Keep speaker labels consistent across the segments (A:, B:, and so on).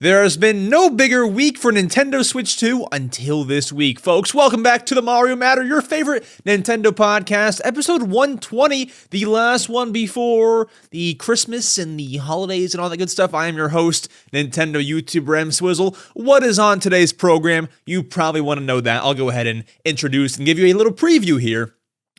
A: There has been no bigger week for Nintendo Switch 2 until this week, folks. Welcome back to the Mario Matter, your favorite Nintendo podcast, episode 120, the last one before the Christmas and the holidays and all that good stuff. I am your host, Nintendo YouTuber EmSwizzle. What is on today's program? You probably want to know that. I'll go ahead and introduce and give you a little preview here.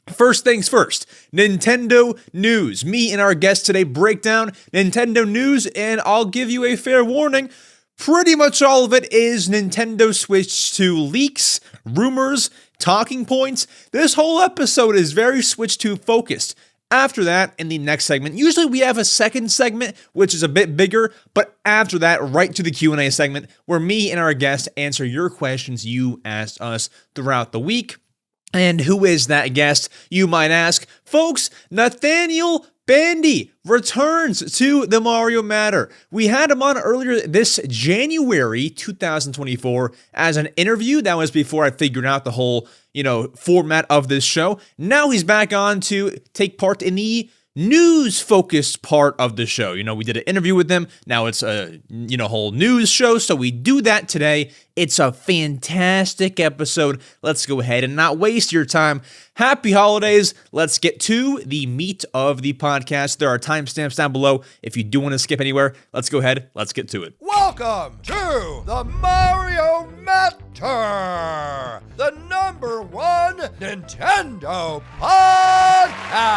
A: First things first, Nintendo news. Me and our guest today break down Nintendo news, and I'll give you a fair warning. Pretty much all of it is Nintendo Switch 2 leaks, rumors, talking points. This whole episode is very Switch 2 focused. After that, in the next segment, usually we have a second segment, which is a bit bigger, but after that, right to the Q&A segment, where me and our guest answer your questions you asked us throughout the week. And who is that guest, you might ask? Folks, Nathaniel Bandy returns to the Mario Matter. We had him on earlier this January 2024 as an interview. That was before I figured out the whole, format of this show. Now he's back on to take part in the news-focused part of the show. We did an interview with them. Now it's a, whole news show, so we do that today. It's a fantastic episode. Let's go ahead and not waste your time. Happy holidays. Let's get to the meat of the podcast. There are timestamps down below if you do want to skip anywhere. Let's go ahead. Let's get to it.
B: Welcome to the Mario Matter, the #1 Nintendo podcast.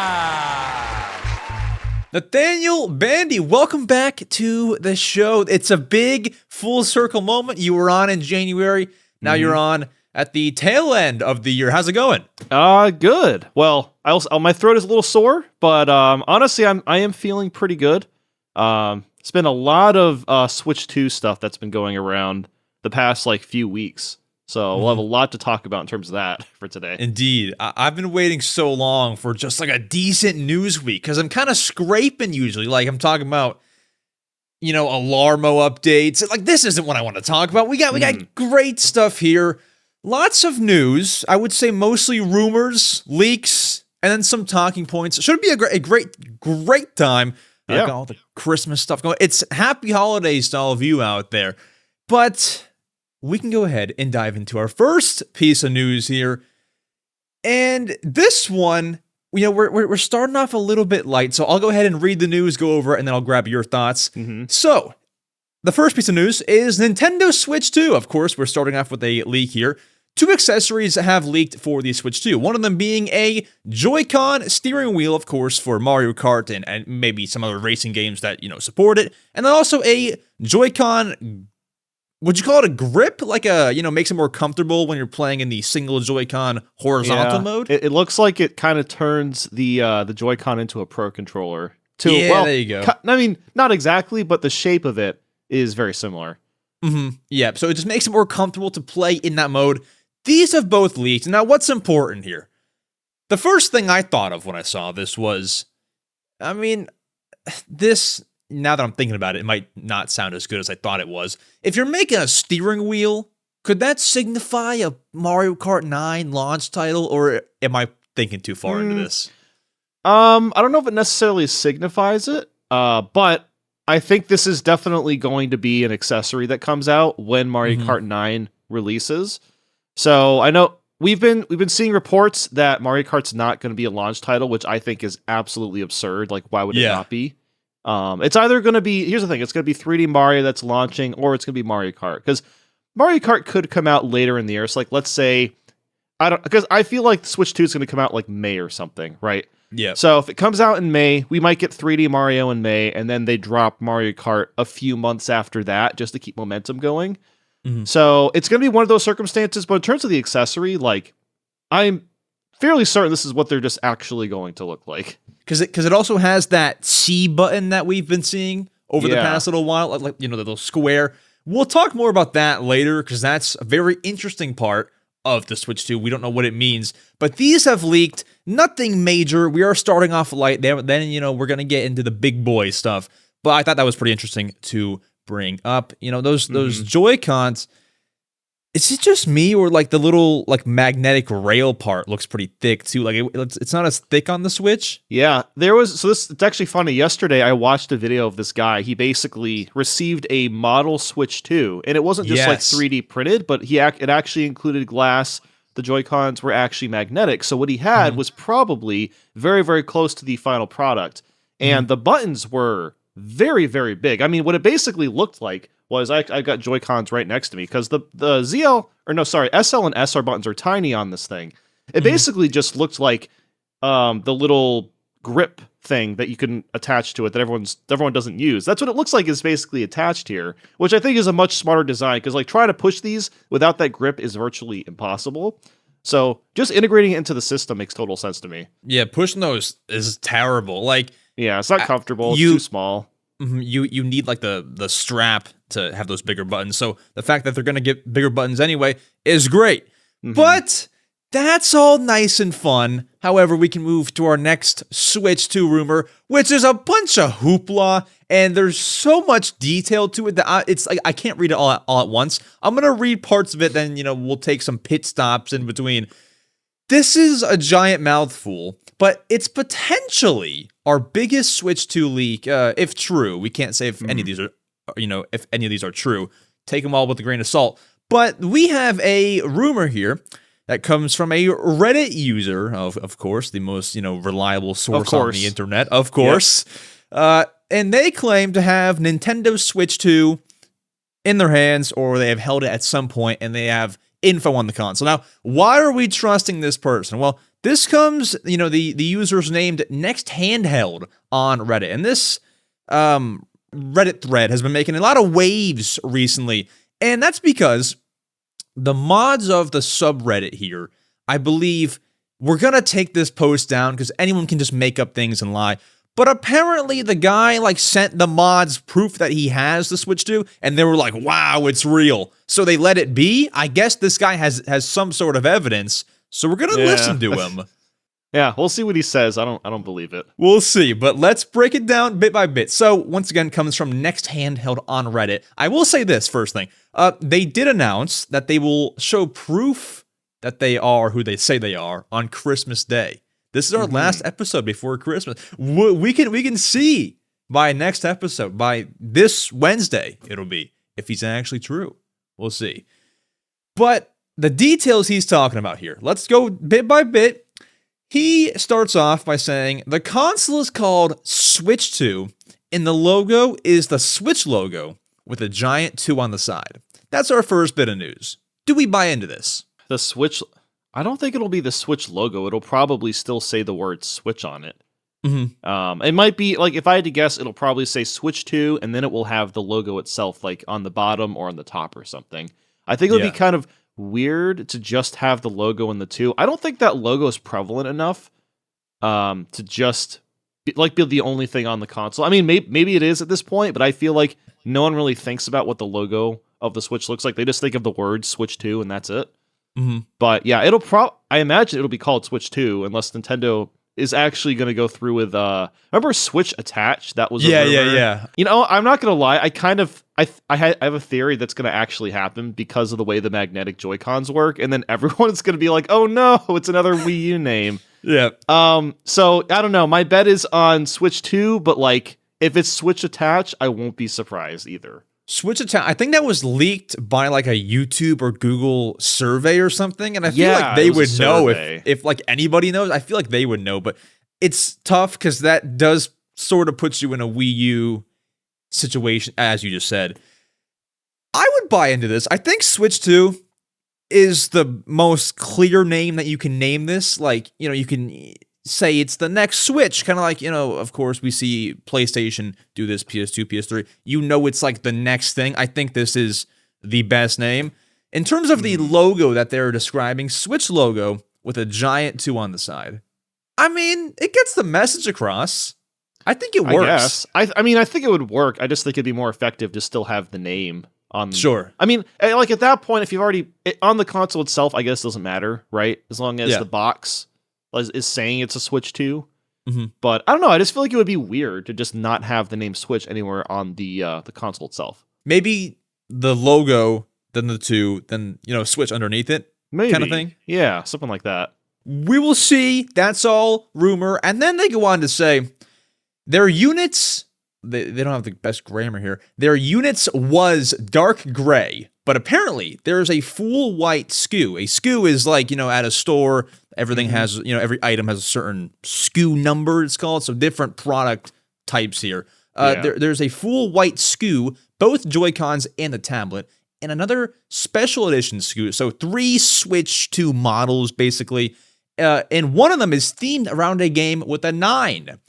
A: Nathaniel Bandy, welcome back to the show. It's a big full circle moment. You were on in January. Now you're on at the tail end of the year. How's it going?
C: Good. Well, my throat is a little sore, but honestly, I am feeling pretty good. It's been a lot of Switch 2 stuff that's been going around the past few weeks. So we'll have a lot to talk about in terms of that for today.
A: Indeed. I've been waiting so long for just a decent news week because I'm kind of scraping usually. I'm talking about, Alarmo updates. This isn't what I want to talk about. We got great stuff here. Lots of news. I would say mostly rumors, leaks, and then some talking points. It should be a great time.
C: Yeah.
A: Got all the Christmas stuff going. It's happy holidays to all of you out there. But we can go ahead and dive into our first piece of news here. And this one, we're starting off a little bit light, so I'll go ahead and read the news, go over it, and then I'll grab your thoughts. So, the first piece of news is Nintendo Switch 2. Of course, we're starting off with a leak here. 2 accessories have leaked for the Switch 2. One of them being a Joy-Con steering wheel, of course, for Mario Kart and maybe some other racing games that, support it. And then also a Joy-Con, would you call it a grip? Makes it more comfortable when you're playing in the single Joy-Con horizontal mode?
C: It looks like it kind of turns the Joy-Con into a Pro Controller.
A: There you go.
C: Not exactly, but the shape of it is very similar.
A: Yeah, so it just makes it more comfortable to play in that mode. These have both leaked. Now, what's important here? The first thing I thought of when I saw this was, this, now that I'm thinking about it, it might not sound as good as I thought it was. If you're making a steering wheel, could that signify a Mario Kart 9 launch title, or am I thinking too far into this?
C: I don't know if it necessarily signifies it, but I think this is definitely going to be an accessory that comes out when Mario Kart 9 releases. So I know we've been seeing reports that Mario Kart's not going to be a launch title, which I think is absolutely absurd. Why would it not be? It's either going to be, here's the thing, it's going to be 3D Mario that's launching, or it's going to be Mario Kart. Because Mario Kart could come out later in the year. So let's say, because I feel like Switch 2 is going to come out May or something, right?
A: Yeah.
C: So if it comes out in May, we might get 3D Mario in May, and then they drop Mario Kart a few months after that just to keep momentum going. So it's going to be one of those circumstances, but in terms of the accessory, I'm fairly certain this is what they're just actually going to look like.
A: Because it also has that C button that we've been seeing over the past little while, the little square. We'll talk more about that later, because that's a very interesting part of the Switch 2. We don't know what it means, but these have leaked. Nothing major. We are starting off light there, but then, we're going to get into the big boy stuff. But I thought that was pretty interesting to bring up. Those Joy-Cons, Is it just me, or like the little like magnetic rail part looks pretty thick too? Like it's not as thick on the Switch.
C: Yeah, it's actually funny. Yesterday, I watched a video of this guy. He basically received a model Switch 2, and it wasn't just like 3D printed, but it actually included glass. The Joy-Cons were actually magnetic. So what he had was probably very, very close to the final product. And the buttons were very, very big. I mean, what it basically looked like was I got Joy-Cons right next to me because the SL and SR buttons are tiny on this thing. It basically just looked like the little grip thing that you can attach to it that everyone doesn't use. That's what it looks like is basically attached here, which I think is a much smarter design because like trying to push these without that grip is virtually impossible. So just integrating it into the system makes total sense to me.
A: Yeah, pushing those is terrible. Like,
C: yeah, it's not comfortable. It's too small.
A: You need like the strap to have those bigger buttons. So the fact that they're going to get bigger buttons anyway is great. But that's all nice and fun. However, we can move to our next Switch 2 rumor, which is a bunch of hoopla, and there's so much detail to it that it's like I can't read it all at once. I'm going to read parts of it, then we'll take some pit stops in between. This is a giant mouthful, but it's potentially our biggest Switch 2 leak, if true. We can't say if any of these are, if any of these are true. Take them all with a grain of salt. But we have a rumor here that comes from a Reddit user, of course, the most reliable source on the internet, of course. Yep. And they claim to have Nintendo Switch 2 in their hands, or they have held it at some point, and they have info on the console. Now, why are we trusting this person? Well, this comes, the user's named Next Handheld on Reddit, and this Reddit thread has been making a lot of waves recently, and that's because the mods of the subreddit here, I believe, we're gonna take this post down because anyone can just make up things and lie. But apparently the guy sent the mods proof that he has the Switch 2, and they were like, wow, it's real. So they let it be. I guess this guy has some sort of evidence, so we're gonna listen to him.
C: Yeah, we'll see what he says. I don't believe it.
A: We'll see, but let's break it down bit by bit. So once again, comes from Next Handheld on Reddit. I will say this first thing. They did announce that they will show proof that they are who they say they are on Christmas Day. This is our last episode before Christmas. We can see by next episode, by this Wednesday, it'll be, if he's actually true. We'll see. But the details he's talking about here, let's go bit by bit. He starts off by saying, the console is called Switch 2, and the logo is the Switch logo with a giant 2 on the side. That's our first bit of news. Do we buy into this?
C: The Switch... I don't think it'll be the Switch logo. It'll probably still say the word Switch on it. It might be, if I had to guess, it'll probably say Switch 2, and then it will have the logo itself, on the bottom or on the top or something. I think it would be kind of weird to just have the logo in the 2. I don't think that logo is prevalent enough to just be the only thing on the console. I mean, maybe it is at this point, but I feel like no one really thinks about what the logo of the Switch looks like. They just think of the word Switch 2, and that's it. But yeah, I imagine it'll be called Switch 2 unless Nintendo is actually going to go through with remember Switch Attach? That was a rumor.
A: Yeah.
C: I'm not going to lie. I have a theory that's going to actually happen because of the way the magnetic Joy-Cons work, and then everyone's going to be like, "Oh no, it's another Wii U name."
A: Yeah.
C: So I don't know. My bet is on Switch 2, but if it's Switch Attach, I won't be surprised either.
A: Switch Attach, I think that was leaked by a YouTube or Google survey or something, and I feel like they would know if anybody knows. I feel like they would know, but it's tough because that does sort of puts you in a Wii U situation, as you just said. I would buy into this. I think Switch 2 is the most clear name that you can name this. You can say it's the next Switch, kind of of course we see PlayStation do this, PS2, PS3. It's the next thing. I think this is the best name. In terms of the logo that they're describing, Switch logo with a giant 2 on the side. I mean, it gets the message across. I think it works.
C: I guess. I think it would work. I just think it'd be more effective to still have the name on.
A: Sure.
C: I mean, at that point, if you've already on the console itself, I guess it doesn't matter, right? As long as the box is saying it's a Switch 2. But I don't know. I just feel like it would be weird to just not have the name Switch anywhere on the console itself.
A: Maybe the logo then the 2, then, Switch underneath it.
C: Maybe.
A: Kind of thing.
C: Yeah, something like that.
A: We will see. That's all rumor. And then they go on to say their units, they don't have the best grammar here. Their units was dark gray, but apparently there's a full white SKU. A SKU is like, at a store, everything has, every item has a certain SKU number, it's called. So different product types here. There's a full white SKU, both Joy-Cons and the tablet, and another special edition SKU. So 3 Switch 2 models, basically. And one of them is themed around a game with a 9,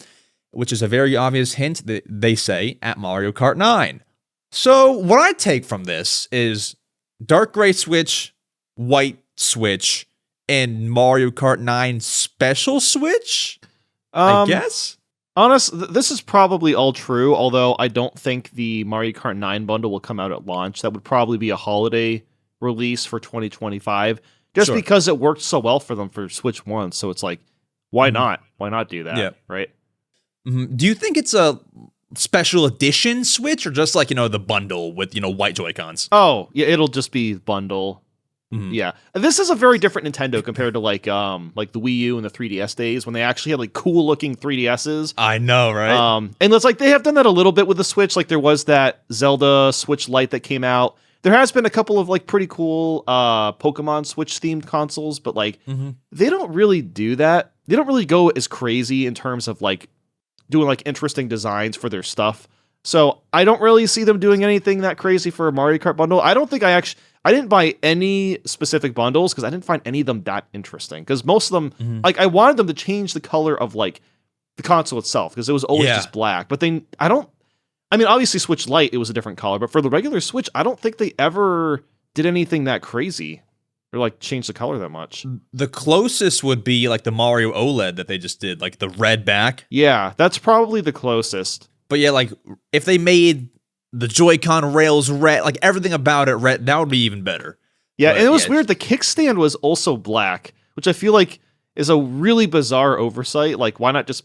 A: which is a very obvious hint that they say at Mario Kart 9. So what I take from this is dark gray Switch, white Switch, and Mario Kart 9 special Switch, I guess?
C: This is probably all true, although I don't think the Mario Kart 9 bundle will come out at launch. That would probably be a holiday release for 2025. Just because it worked so well for them for Switch 1, so it's like, why not? Why not do that, right?
A: Mm-hmm. Do you think it's a special edition Switch, or just like, the bundle with, white Joy-Cons?
C: Oh, yeah, it'll just be bundle.
A: Mm-hmm.
C: Yeah. This is a very different Nintendo compared to like the Wii U and the 3DS days when they actually had like cool-looking 3DSs.
A: I know, right?
C: And it's like they have done that a little bit with the Switch. Like there was that Zelda Switch Lite that came out. There has been a couple of like pretty cool Pokemon Switch themed consoles, but like they don't really do that. They don't really go as crazy in terms of like doing like interesting designs for their stuff. So I don't really see them doing anything that crazy for a Mario Kart bundle. I don't think I didn't buy any specific bundles because I didn't find any of them that interesting. Because most of them, like I wanted them to change the color of like the console itself because it was always just black. But then obviously Switch Lite, it was a different color, but for the regular Switch, I don't think they ever did anything that crazy or like change the color that much.
A: The closest would be like the Mario OLED that they just did, like the red back.
C: Yeah, that's probably the closest.
A: But yeah, like if they made the Joy-Con rails red, like everything about it red, that would be even better.
C: Yeah, but, and it was weird. The kickstand was also black, which I feel like is a really bizarre oversight. Like, why not just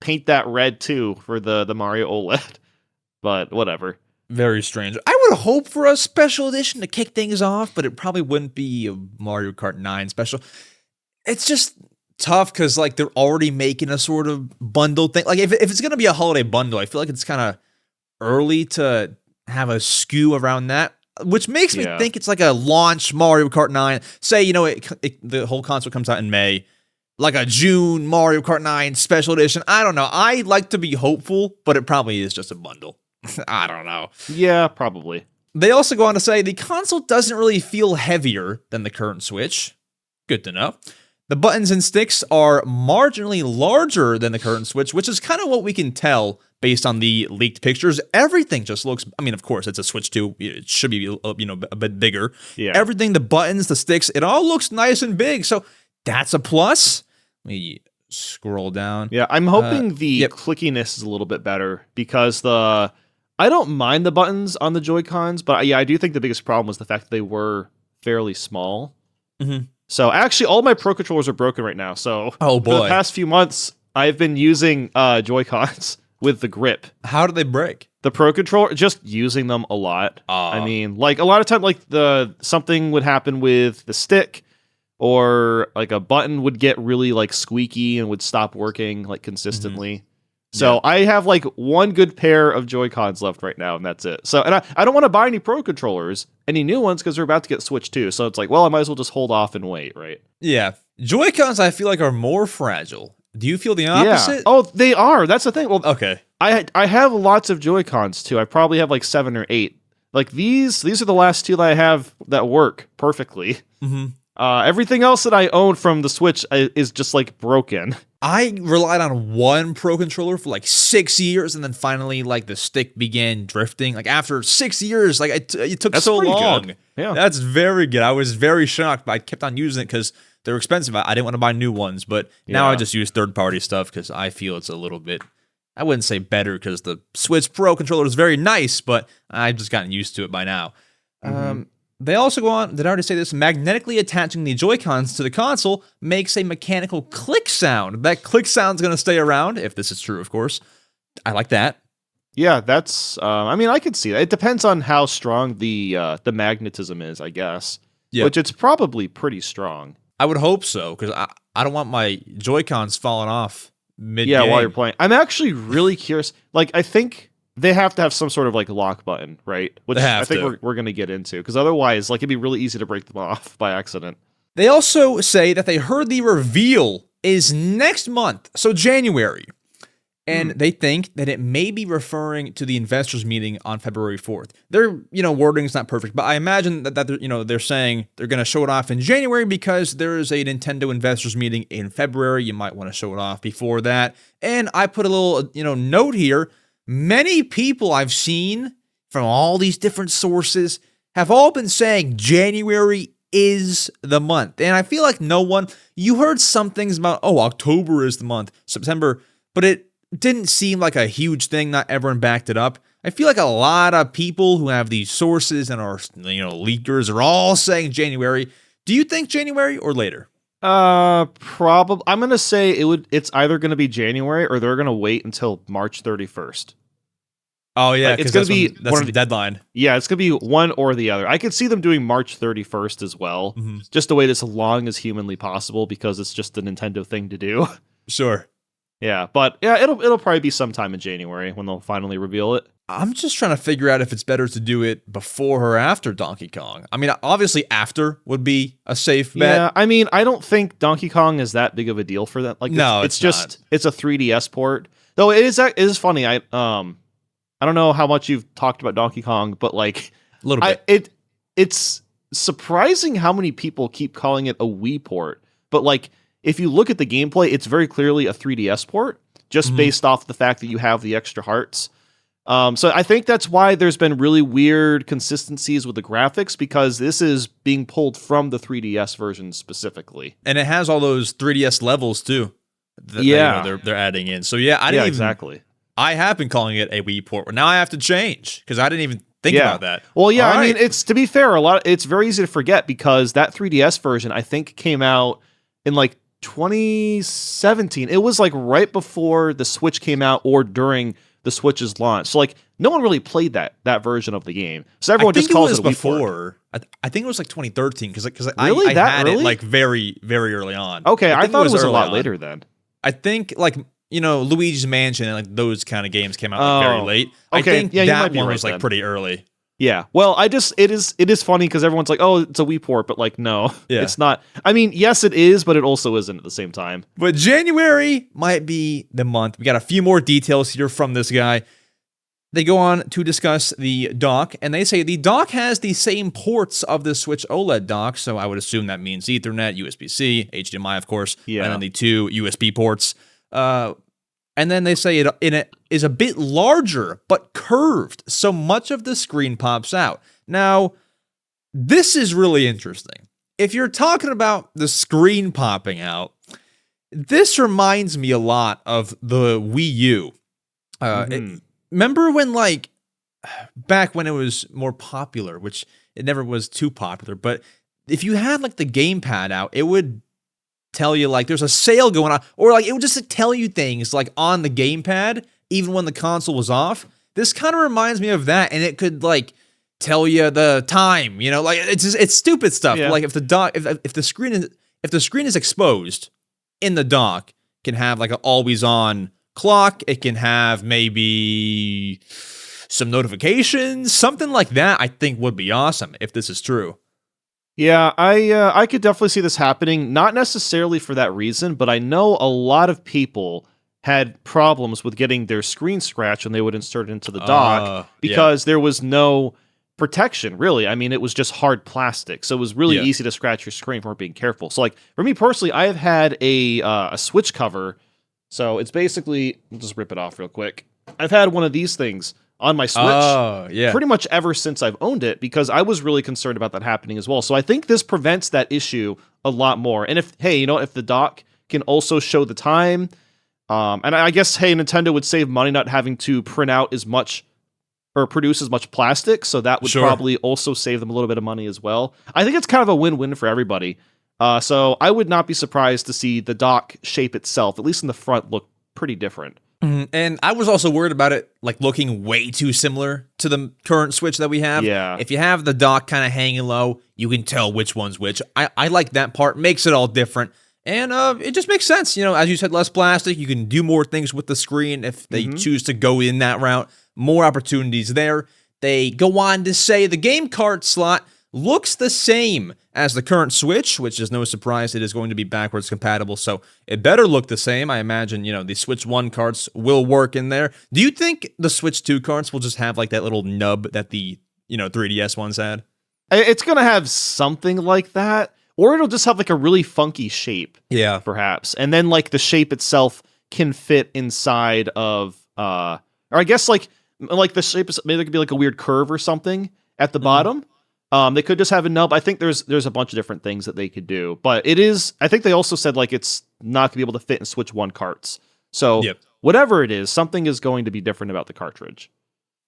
C: paint that red too for the Mario OLED? But whatever.
A: Very strange. I would hope for a special edition to kick things off, but it probably wouldn't be a Mario Kart 9 special. It's just tough because like they're already making a sort of bundle thing. Like if it's going to be a holiday bundle, I feel like it's kind of early to have a SKU around that, which makes me think it's like a launch Mario Kart 9. Say, the whole console comes out in May. Like a June Mario Kart 9 special edition. I don't know. I like to be hopeful, but it probably is just a bundle. I don't know.
C: Yeah, probably.
A: They also go on to say the console doesn't really feel heavier than the current Switch. Good to know. The buttons and sticks are marginally larger than the current Switch, which is kind of what we can tell based on the leaked pictures. Everything just looks, of course, it's a Switch 2. It should be, a bit bigger. Yeah. Everything, the buttons, the sticks, it all looks nice and big. So that's a plus. Let me scroll down.
C: Yeah, I'm hoping the clickiness is a little bit better because I don't mind the buttons on the Joy-Cons, but yeah, I do think the biggest problem was the fact that they were fairly small. Mm-hmm. So actually, all my Pro Controllers are broken right now. So for the past few months, I've been using Joy-Cons with the grip.
A: How do they break?
C: The Pro Controller, just using them a lot. I mean, like a lot of time, like something would happen with the stick, or like a button would get really like squeaky and would stop working like consistently. Mm-hmm. So I have like one good pair of Joy-Cons left right now, and that's it. So, and I don't want to buy any Pro Controllers, any new ones, because they're about to get Switch 2. So it's like, well, I might as well just hold off and wait, right?
A: Yeah. Joy-Cons, I feel like, are more fragile. Do you feel the opposite?
C: Yeah. Oh, they are. That's the thing. Well,
A: okay.
C: I have lots of Joy-Cons too. I probably have like 7 or 8. Like these are the last 2 that I have that work perfectly. Mm-hmm. Everything else that I own from the Switch is just like broken.
A: I relied on one Pro Controller for like 6 years, and then finally, like, the stick began drifting. Like, after 6 years, like, it took so long.
C: Good. Yeah.
A: That's very good. I was very shocked, but I kept on using it because they were expensive. I didn't want to buy new ones, but now I just use third-party stuff because I feel it's a little bit, I wouldn't say better because the Switch Pro Controller is very nice, but I've just gotten used to it by now. Mm-hmm. They also go on, did I already say this? Magnetically attaching the Joy-Cons to the console makes a mechanical click sound. That click sound's going to stay around, if this is true, of course. I like that.
C: Yeah, that's. I mean, I could see that. It depends on how strong the magnetism is, I guess.
A: Yeah.
C: Which it's probably pretty strong.
A: I would hope so, because I don't want my Joy-Cons falling off mid-game.
C: Yeah, while you're playing. I'm actually really curious. Like, I think they have to have some sort of like lock button, right? Which I think we're going to get into, because otherwise, like, it'd be really easy to break them off by accident.
A: They also say that they heard the reveal is next month, so January. And they think that it may be referring to the investors meeting on February 4th. Their, wording's not perfect, but I imagine that they're saying they're going to show it off in January because there is a Nintendo investors meeting in February. You might want to show it off before that. And I put a little, note here. Many people I've seen from all these different sources have all been saying January is the month. And I feel like you heard some things about, October is the month, September, but it didn't seem like a huge thing. Not everyone backed it up. I feel like a lot of people who have these sources and are, leakers are all saying January. Do you think January or later?
C: Probably. I'm going to say it's either going to be January or they're going to wait until March 31st.
A: Oh yeah,
C: it's going to be
A: that's the deadline.
C: Yeah, it's going to be one or the other. I could see them doing March 31st as well, just to wait as long as humanly possible because it's just a Nintendo thing to do.
A: Sure.
C: Yeah, but yeah, it'll probably be sometime in January when they'll finally reveal it.
A: I'm just trying to figure out if it's better to do it before or after Donkey Kong. I mean, obviously after would be a safe bet.
C: Yeah, I mean, I don't think Donkey Kong is that big of a deal for that. Like,
A: no,
C: it's just not. It's a 3DS port. Though it is funny. I don't know how much you've talked about Donkey Kong, but like
A: a little bit.
C: It's surprising how many people keep calling it a Wii port, but like, if you look at the gameplay, it's very clearly a 3DS port, just based off the fact that you have the extra hearts. So I think that's why there's been really weird consistencies with the graphics, because this is being pulled from the 3DS version specifically.
A: And it has all those 3DS levels too. They're adding in. So yeah,
C: exactly.
A: I have been calling it a Wii port. Now I have to change because I didn't even think about that.
C: Well, yeah, I mean, it's, to be fair, it's very easy to forget because that 3DS version I think came out in like 2017. It was like right before the Switch came out or during the Switch's launch. So like no one really played that version of the game. So everyone just calls it a Wii port.
A: I think it was like 2013 because
C: really?
A: I had it like very, very early on.
C: Okay, I thought it was a lot later then.
A: I think like Luigi's Mansion and like those kind of games came out like very late.
C: Okay,
A: I think that one was
C: then.
A: like pretty early.
C: Yeah, well, it is funny because everyone's like, oh, it's a Wii port, but like, no, it's not. I mean, yes, it is, but it also isn't at the same time.
A: But January might be the month. We got a few more details here from this guy. They go on to discuss the dock, and they say the dock has the same ports of the Switch OLED dock, so I would assume that means Ethernet, USB-C, HDMI, of course, and then the two USB ports. And then they say it is a bit larger, but curved, so much of the screen pops out. Now, this is really interesting. If you're talking about the screen popping out, this reminds me a lot of the Wii U. Remember when, like, back when it was more popular, which it never was too popular, but if you had, like, the gamepad out, it would tell you like there's a sale going on, or like it would just tell you things like on the gamepad even when the console was off. This kind of reminds me of that, and it could like tell you the time, like it's stupid stuff. Like if the screen is exposed in the dock, it can have like an always on clock, it can have maybe some notifications, something like that. I think would be awesome if this is true.
C: Yeah, I could definitely see this happening, not necessarily for that reason, but I know a lot of people had problems with getting their screen scratched when they would insert it into the dock because there was no protection, really. I mean, it was just hard plastic, so it was really easy to scratch your screen if you weren't being careful. So, like, for me personally, I have had a Switch cover, so it's basically, I'll just rip it off real quick. I've had one of these things on my Switch pretty much ever since I've owned it, because I was really concerned about that happening as well. So I think this prevents that issue a lot more. And if the dock can also show the time, and I guess, Nintendo would save money not having to print out as much or produce as much plastic, so that would probably also save them a little bit of money as well. I think it's kind of a win-win for everybody. So I would not be surprised to see the dock shape itself, at least in the front, look pretty different.
A: And I was also worried about it like looking way too similar to the current Switch that we have.
C: Yeah.
A: If you have the dock kind of hanging low, you can tell which one's which. I like that part. Makes it all different. And it just makes sense. As you said, less plastic. You can do more things with the screen if they choose to go in that route. More opportunities there. They go on to say the game cart slot looks the same as the current Switch, which is no surprise. It is going to be backwards compatible, so it better look the same. I imagine, the Switch 1 carts will work in there. Do you think the Switch 2 carts will just have like that little nub that the, 3DS ones had?
C: It's going to have something like that, or it'll just have like a really funky shape.
A: Yeah.
C: Perhaps. And then like the shape itself can fit inside of, or I guess like the shape is, maybe there could be like a weird curve or something at the bottom. They could just have a nub. I think there's a bunch of different things that they could do, but I think they also said like it's not going to be able to fit in Switch 1 carts. So whatever it is, something is going to be different about the cartridge.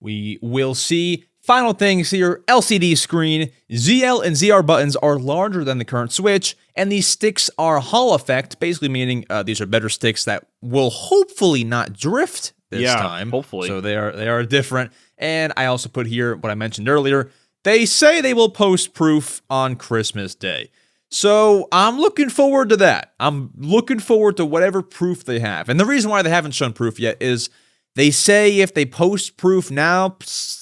A: We will see. Final things here, LCD screen, ZL and ZR buttons are larger than the current Switch, and these sticks are Hall effect, basically meaning these are better sticks that will hopefully not drift this time.
C: Hopefully.
A: So they are different. And I also put here what I mentioned earlier. They say they will post proof on Christmas Day. So I'm looking forward to that. I'm looking forward to whatever proof they have. And the reason why they haven't shown proof yet is they say if they post proof now,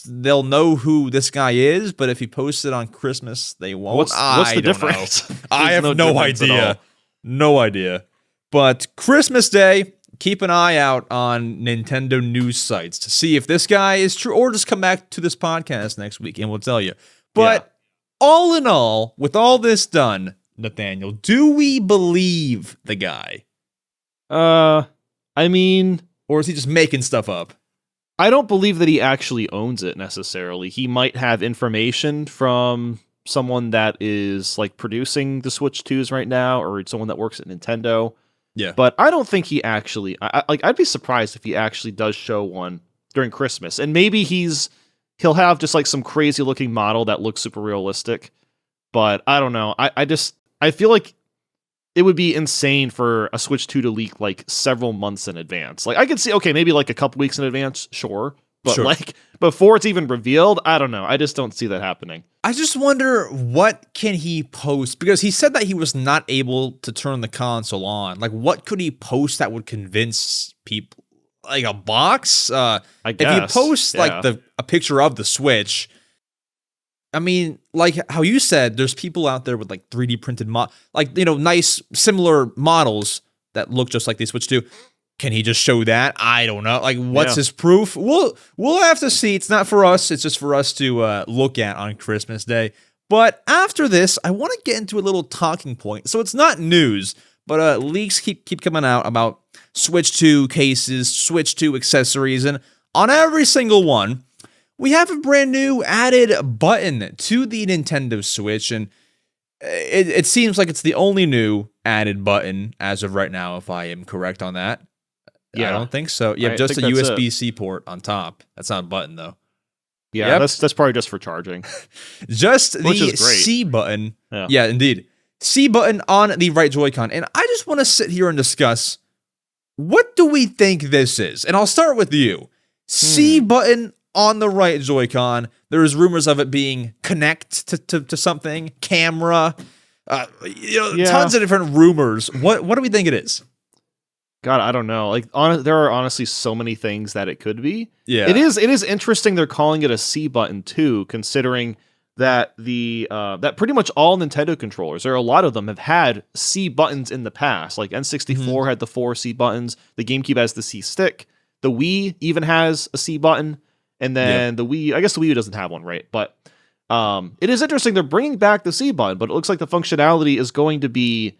A: they'll know who this guy is. But if he posts it on Christmas, they won't.
C: What's the difference?
A: I have no idea. No idea. But Christmas Day, keep an eye out on Nintendo news sites to see if this guy is true, or just come back to this podcast next week and we'll tell you. But all in all, with all this done, Nathaniel, do we believe the guy?
C: I mean,
A: or is he just making stuff up?
C: I don't believe that he actually owns it necessarily. He might have information from someone that is like producing the Switch 2s right now, or someone that works at Nintendo.
A: Yeah.
C: But I don't think he actually, I'd be surprised if he actually does show one during Christmas. And maybe he'll have just like some crazy looking model that looks super realistic. But I don't know. I feel like it would be insane for a Switch 2 to leak like several months in advance. Like I could see, okay, maybe like a couple weeks in advance, sure. But like before it's even revealed, I don't know. I just don't see that happening.
A: I just wonder what can he post, because he said that he was not able to turn the console on. Like what could he post that would convince people? Like a box? I guess. If you post like a picture of the Switch, I mean, like how you said, there's people out there with like 3D printed nice similar models that look just like the Switch 2. Can he just show that? I don't know. Like, what's his proof? We'll have to see. It's not for us. It's just for us to look at on Christmas Day. But after this, I want to get into a little talking point. So it's not news, but leaks keep coming out about Switch 2 cases, Switch 2 accessories, and on every single one, we have a brand new added button to the Nintendo Switch, and it seems like it's the only new added button as of right now, if I am correct on that. Yeah, I don't think so. Yeah, just a USB-C port on top. That's not a button, though.
C: Yeah, that's probably just for charging.
A: Just the C button. Yeah, indeed. C button on the right Joy-Con. And I just want to sit here and discuss, what do we think this is? And I'll start with you. C button on the right Joy-Con. There's rumors of it being connect to something, camera, tons of different rumors. What do we think it is?
C: God, I don't know. Like, there are honestly so many things that it could be.
A: Yeah,
C: it is interesting. They're calling it a C button too, considering that that pretty much all Nintendo controllers, or a lot of them, have had C buttons in the past. Like N64 had the 4 C buttons. The GameCube has the C stick. The Wii even has a C button, and then the Wii. I guess the Wii U doesn't have one, right? But it is interesting. They're bringing back the C button, but it looks like the functionality is going to be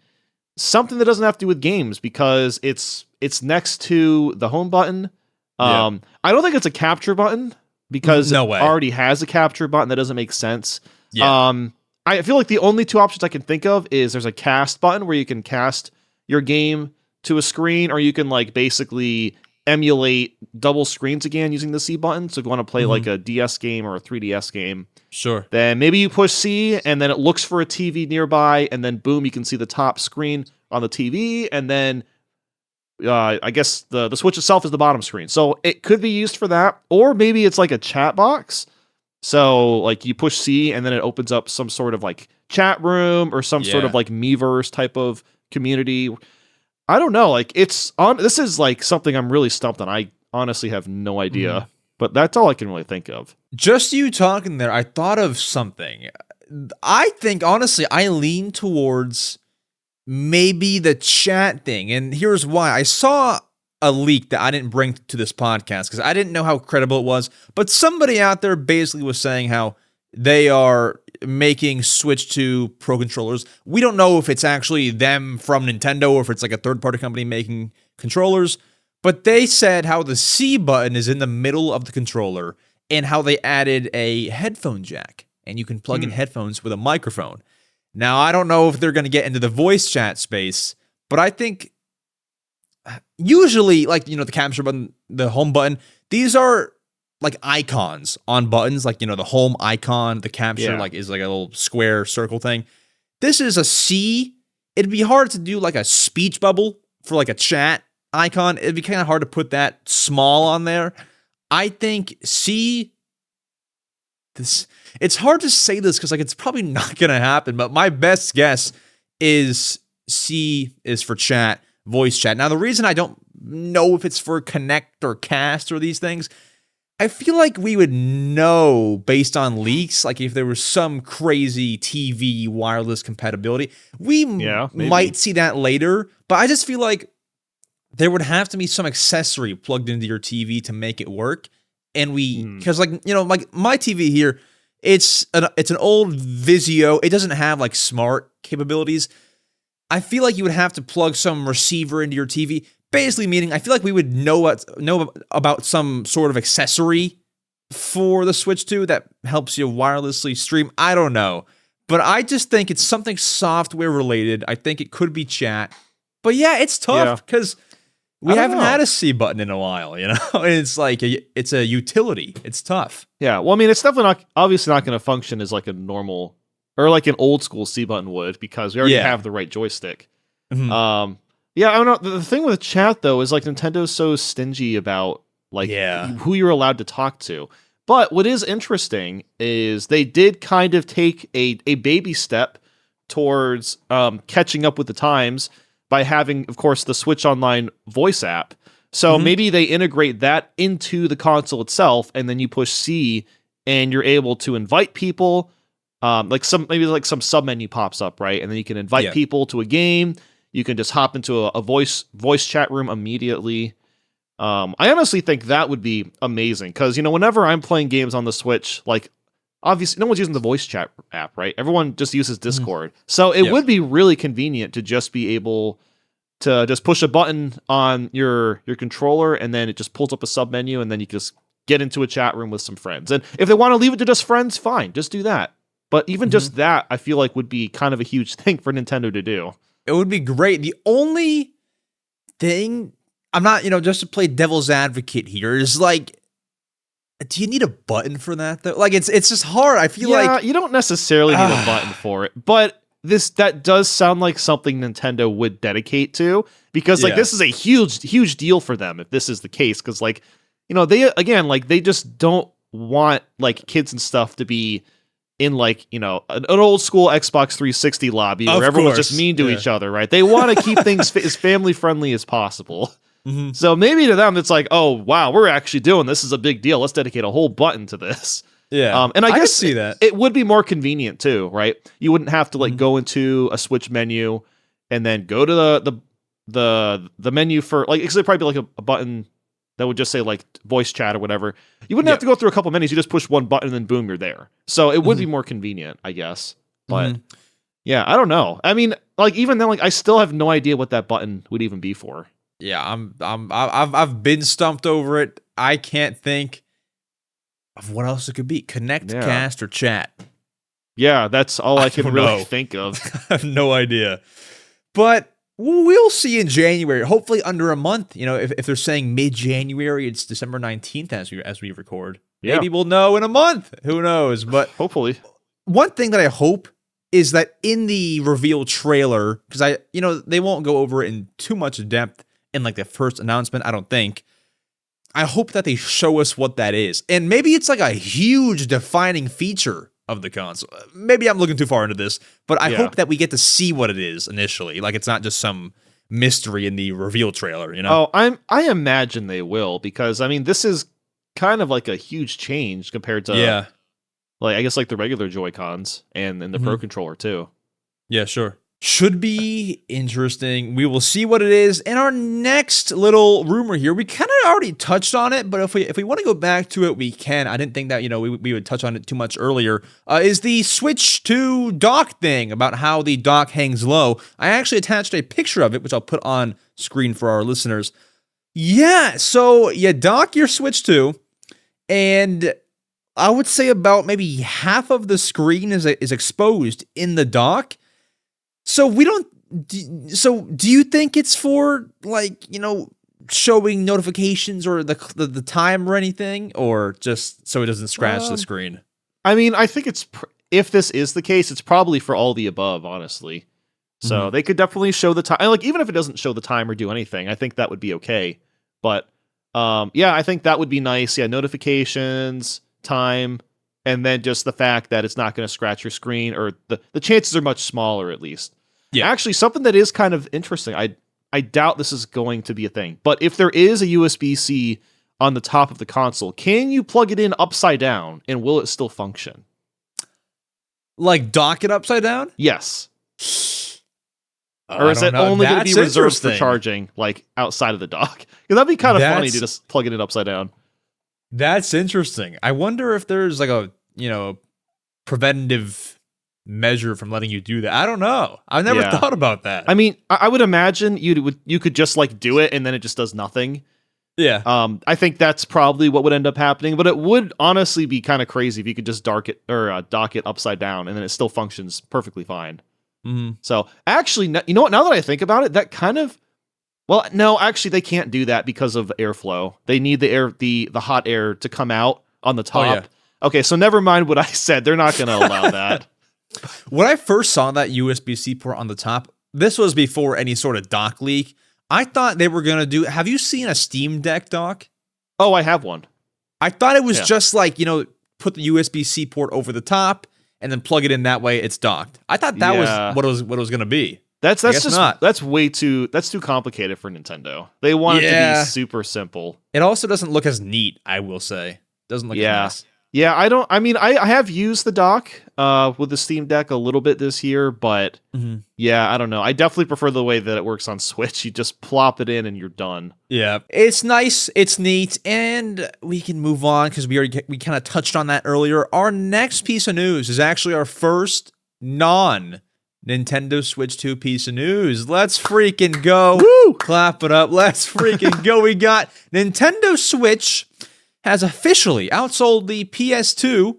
C: something that doesn't have to do with games, because it's next to the home button. I don't think it's a capture button, because it already has a capture button. That doesn't make sense. I feel like the only two options I can think of is there's a cast button where you can cast your game to a screen, or you can like basically emulate double screens again using the C button. So if you want to play like a DS game or a 3DS game, then maybe you push C and then it looks for a TV nearby, and then boom, you can see the top screen on the TV, and then I guess the Switch itself is the bottom screen. So it could be used for that, or maybe it's like a chat box. So like you push C and then it opens up some sort of like chat room or some sort of like Miiverse type of community. I don't know. Like this is like something I'm really stumped on. I honestly have no idea, but that's all I can really think of.
A: Just you talking there, I thought of something. I think honestly, I lean towards maybe the chat thing. And here's why. I saw a leak that I didn't bring to this podcast because I didn't know how credible it was. But somebody out there basically was saying how they are making Switch 2 Pro controllers. We don't know if it's actually them from Nintendo or if it's like a third-party company making controllers. But they said how the C button is in the middle of the controller and how they added a headphone jack. And you can plug in headphones with a microphone. Now, I don't know if they're going to get into the voice chat space, but I think usually, like, the capture button, the home button, these are like icons on buttons, like, the home icon, the capture, like, is like a little square circle thing. This is a C. It'd be hard to do like a speech bubble for like a chat icon. It'd be kind of hard to put that small on there. I think C. It's hard to say this because like it's probably not going to happen, but my best guess is C is for chat, voice chat. Now, the reason I don't know if it's for Connect or Cast or these things, I feel like we would know based on leaks, like if there was some crazy TV wireless compatibility. We might see that later, but I just feel like there would have to be some accessory plugged into your TV to make it work. And because like my TV here, it's an old Vizio. It doesn't have like smart capabilities. I feel like you would have to plug some receiver into your TV. Basically, meaning I feel like we would know about some sort of accessory for the Switch 2 that helps you wirelessly stream. I don't know, but I just think it's something software related. I think it could be chat, but yeah, it's tough because. We haven't had a C button in a while, It's like it's a utility. It's tough.
C: Yeah, well, I mean, it's definitely obviously not going to function as like a normal or like an old school C button would because we already have the right joystick.
A: Mm-hmm.
C: I don't know. The thing with chat though is like Nintendo's so stingy about like who you're allowed to talk to. But what is interesting is they did kind of take a baby step towards catching up with the times by having, of course, the Switch Online voice app. So maybe they integrate that into the console itself, and then you push C, and you're able to invite people. Maybe some sub menu pops up, right? And then you can invite people to a game. You can just hop into a voice chat room immediately. I honestly think that would be amazing because whenever I'm playing games on the Switch, like obviously no one's using the voice chat app, right? Everyone just uses Discord. So it would be really convenient to just be able to just push a button on your controller and then it just pulls up a sub menu and then you just get into a chat room with some friends. And if they want to leave it to just friends, fine, just do that. But even just that, I feel like would be kind of a huge thing for Nintendo to do.
A: It would be great. The only thing, I'm not, just to play devil's advocate here, is like, do you need a button for that though? Like it's just hard. I feel like
C: you don't necessarily need a button for it, but that does sound like something Nintendo would dedicate to because like this is a huge deal for them if this is the case because like they just don't want like kids and stuff to be in like an old school Xbox 360 lobby where everyone's just mean to each other, right? They want to keep things as family friendly as possible. So maybe to them, it's like, oh, wow, we're actually doing this. Is a big deal. Let's dedicate a whole button to this.
A: Yeah.
C: And I guess
A: see that.
C: It would be more convenient too, right? You wouldn't have to like go into a Switch menu and then go to the menu for like, it'd probably be like a button that would just say like voice chat or whatever. You wouldn't have to go through a couple menus. You just push one button and then boom, you're there. So it would be more convenient, I guess. But yeah, I don't know. I mean, like even then, like I still have no idea what that button would even be for.
A: Yeah, I've been stumped over it. I can't think of what else it could be. Connect, cast, or chat.
C: Yeah, that's all I can really think of.
A: I have no idea. But we'll see in January. Hopefully under a month. If they're saying mid-January, it's December 19th as we record. Maybe we'll know in a month. Who knows? But
C: hopefully.
A: One thing that I hope is that in the reveal trailer, because they won't go over it in too much depth in like the first announcement. I don't think. I hope that they show us what that is. And maybe it's like a huge defining feature of the console. Maybe I'm looking too far into this, but I hope that we get to see what it is initially. Like it's not just some mystery in the reveal trailer, you know?
C: Oh, I imagine they will, because I mean this is kind of like a huge change compared to like I guess like the regular Joy-Cons and the Pro Controller too.
A: Yeah, sure. Should be interesting. We will see what it is. And our next little rumor here, we kind of already touched on it, but if we want to go back to it, we can. I didn't think that, we would touch on it too much earlier, is the Switch 2 dock thing, about how the dock hangs low. I actually attached a picture of it, which I'll put on screen for our listeners. Yeah, so you dock your Switch 2, and I would say about maybe half of the screen is exposed in the dock. So do you think it's for like, showing notifications or the time or anything, or just so it doesn't scratch the screen?
C: I mean, I think if this is the case, it's probably for all the above, honestly. So they could definitely show the time. Like, even if it doesn't show the time or do anything, I think that would be okay. But yeah, I think that would be nice. Yeah, notifications, time, and then just the fact that it's not going to scratch your screen, or the chances are much smaller, at least. Yeah. Actually, something that is kind of interesting, I doubt this is going to be a thing, but if there is a USB-C on the top of the console, can you plug it in upside down, and will it still function?
A: Like dock it upside down?
C: Yes. Or is it only going to be reserved for charging, like outside of the dock? Because that'd be kind of funny to just plug it in upside down.
A: That's interesting. I wonder if there's like a, preventative measure from letting you do that. I don't know. I've never thought about that.
C: I mean, I would imagine you could just like do it and then it just does nothing.
A: Yeah.
C: I think that's probably what would end up happening, but it would honestly be kind of crazy if you could just dock it upside down and then it still functions perfectly fine.
A: Mm-hmm.
C: So actually, you know what? Now that I think about it, that kind of, well, no, actually they can't do that because of airflow. They need the hot air to come out on the top.
A: Oh, yeah.
C: Okay, so never mind what I said. They're not going to allow that.
A: When I first saw that USB-C port on the top, this was before any sort of dock leak. I thought they were going to do... Have you seen a Steam Deck dock?
C: Oh, I have one.
A: I thought it was just like, put the USB-C port over the top and then plug it in that way, it's docked. I thought that was what it was going to be.
C: That's just not. That's too complicated for Nintendo. They want it to be super simple.
A: It also doesn't look as neat, I will say. Doesn't look as nice.
C: Yeah, I have used the dock with the Steam Deck a little bit this year, but yeah, I don't know. I definitely prefer the way that it works on Switch. You just plop it in and you're done.
A: Yeah, it's nice, it's neat, and we can move on because we kind of touched on that earlier. Our next piece of news is actually our first non-Nintendo Switch 2 piece of news. Let's freaking go.
C: Woo!
A: Clap it up. Let's freaking go. We got Nintendo Switch has officially outsold the PS2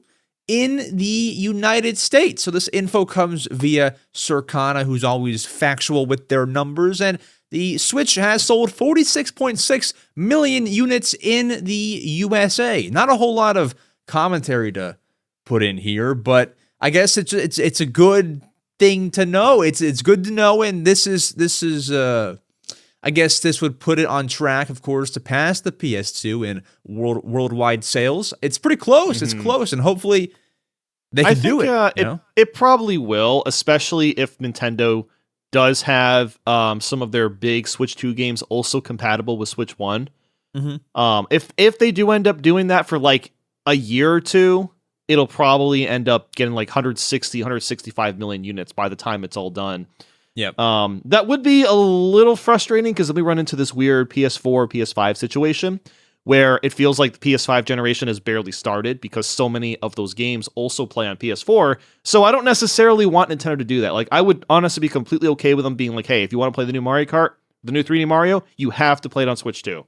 A: in the United States. So this info comes via Circana, who's always factual with their numbers, and the Switch has sold 46.6 million units in the USA. Not a whole lot of commentary to put in here, but I guess it's a good thing to know. It's good to know, and this is I guess this would put it on track, of course, to pass the PS2 in worldwide sales. It's pretty close. It's close, and hopefully they can do it.
C: It probably will, especially if Nintendo does have some of their big Switch 2 games also compatible with Switch 1. If they do end up doing that for like a year or two, it'll probably end up getting like 165 million units by the time it's all done.
A: Yep.
C: That would be a little frustrating because then we run into this weird PS4, PS5 situation where it feels like the PS5 generation has barely started because so many of those games also play on PS4. So I don't necessarily want Nintendo to do that. Like, I would honestly be completely okay with them being like, hey, if you want to play the new Mario Kart, the new 3D Mario, you have to play it on Switch 2.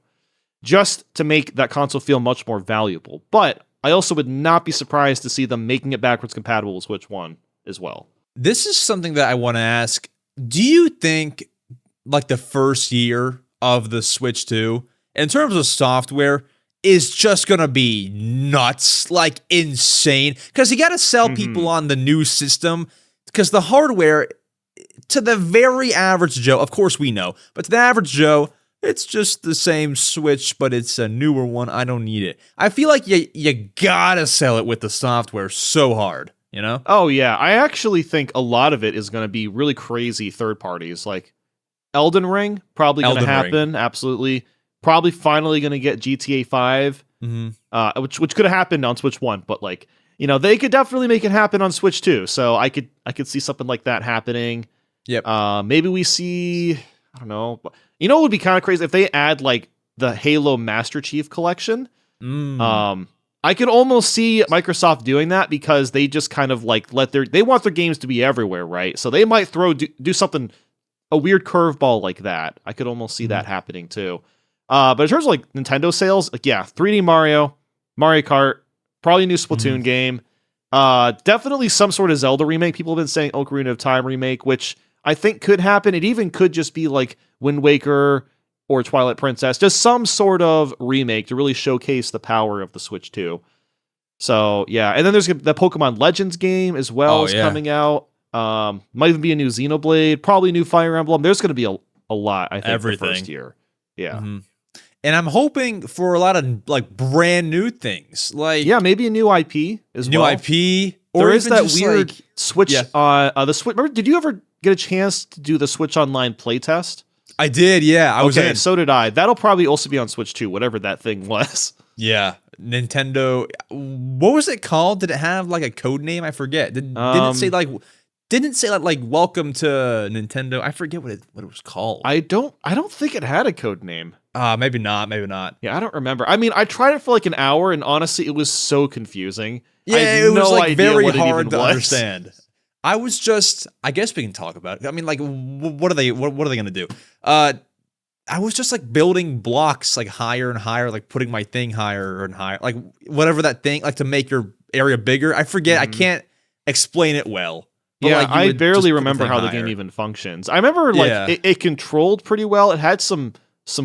C: Just to make that console feel much more valuable. But I also would not be surprised to see them making it backwards compatible with Switch 1 as well.
A: This is something that I want to ask. Do you think, like, the first year of the Switch 2, in terms of software, is just going to be nuts, like insane? Because you got to sell people on the new system, because the hardware, to the very average Joe, of course we know, but to the average Joe, it's just the same Switch, but it's a newer one. I don't need it. I feel like you gotta sell it with the software so hard, you know?
C: Oh, yeah. I actually think a lot of it is going to be really crazy third parties. Like Elden Ring, probably going to happen. Absolutely. Probably finally going to get GTA 5, which could have happened on Switch 1, but like, you know, they could definitely make it happen on Switch 2. So I could see something like that happening.
A: Yep.
C: Maybe we see, I don't know. You know what would be kind of crazy if they add like the Halo Master Chief Collection? I could almost see Microsoft doing that because they just kind of like they want their games to be everywhere, right? So they might do something, a weird curveball like that. I could almost see that happening too. But in terms of like Nintendo sales, like 3D Mario Kart, probably a new Splatoon game. Definitely some sort of Zelda remake. People have been saying Ocarina of Time remake, which I think could happen. It even could just be like Wind Waker or Twilight Princess, just some sort of remake to really showcase the power of the Switch 2. So yeah, and then there's the Pokemon Legends game as well coming out. Might even be a new Xenoblade, probably new Fire Emblem. There's going to be a lot, I think, the first year. Yeah.
A: And I'm hoping for a lot of like brand new things, like
C: maybe a new IP as well.
A: New IP,
C: or
A: there
C: is that weird Switch? The Switch. Remember, did you ever get a chance to do the Switch Online playtest?
A: I did. Yeah, I was in.
C: So did I. That'll probably also be on Switch 2, whatever that thing was.
A: Yeah, Nintendo. What was it called? Did it have like a code name? I forget. Didn't say like welcome to Nintendo. I forget what it was called.
C: I don't think it had a code name.
A: Maybe not.
C: Yeah, I don't remember. I mean, I tried it for like an hour, and honestly, it was so confusing.
A: Yeah, it was like very hard to understand. I was just, I guess we can talk about it. I mean, like, what are they going to do? I was just like building blocks like higher and higher, like putting my thing higher and higher, like whatever that thing, like to make your area bigger. I forget. I can't explain it well.
C: But
A: like,
C: I barely remember how the game even functions. I remember like it controlled pretty well. It had some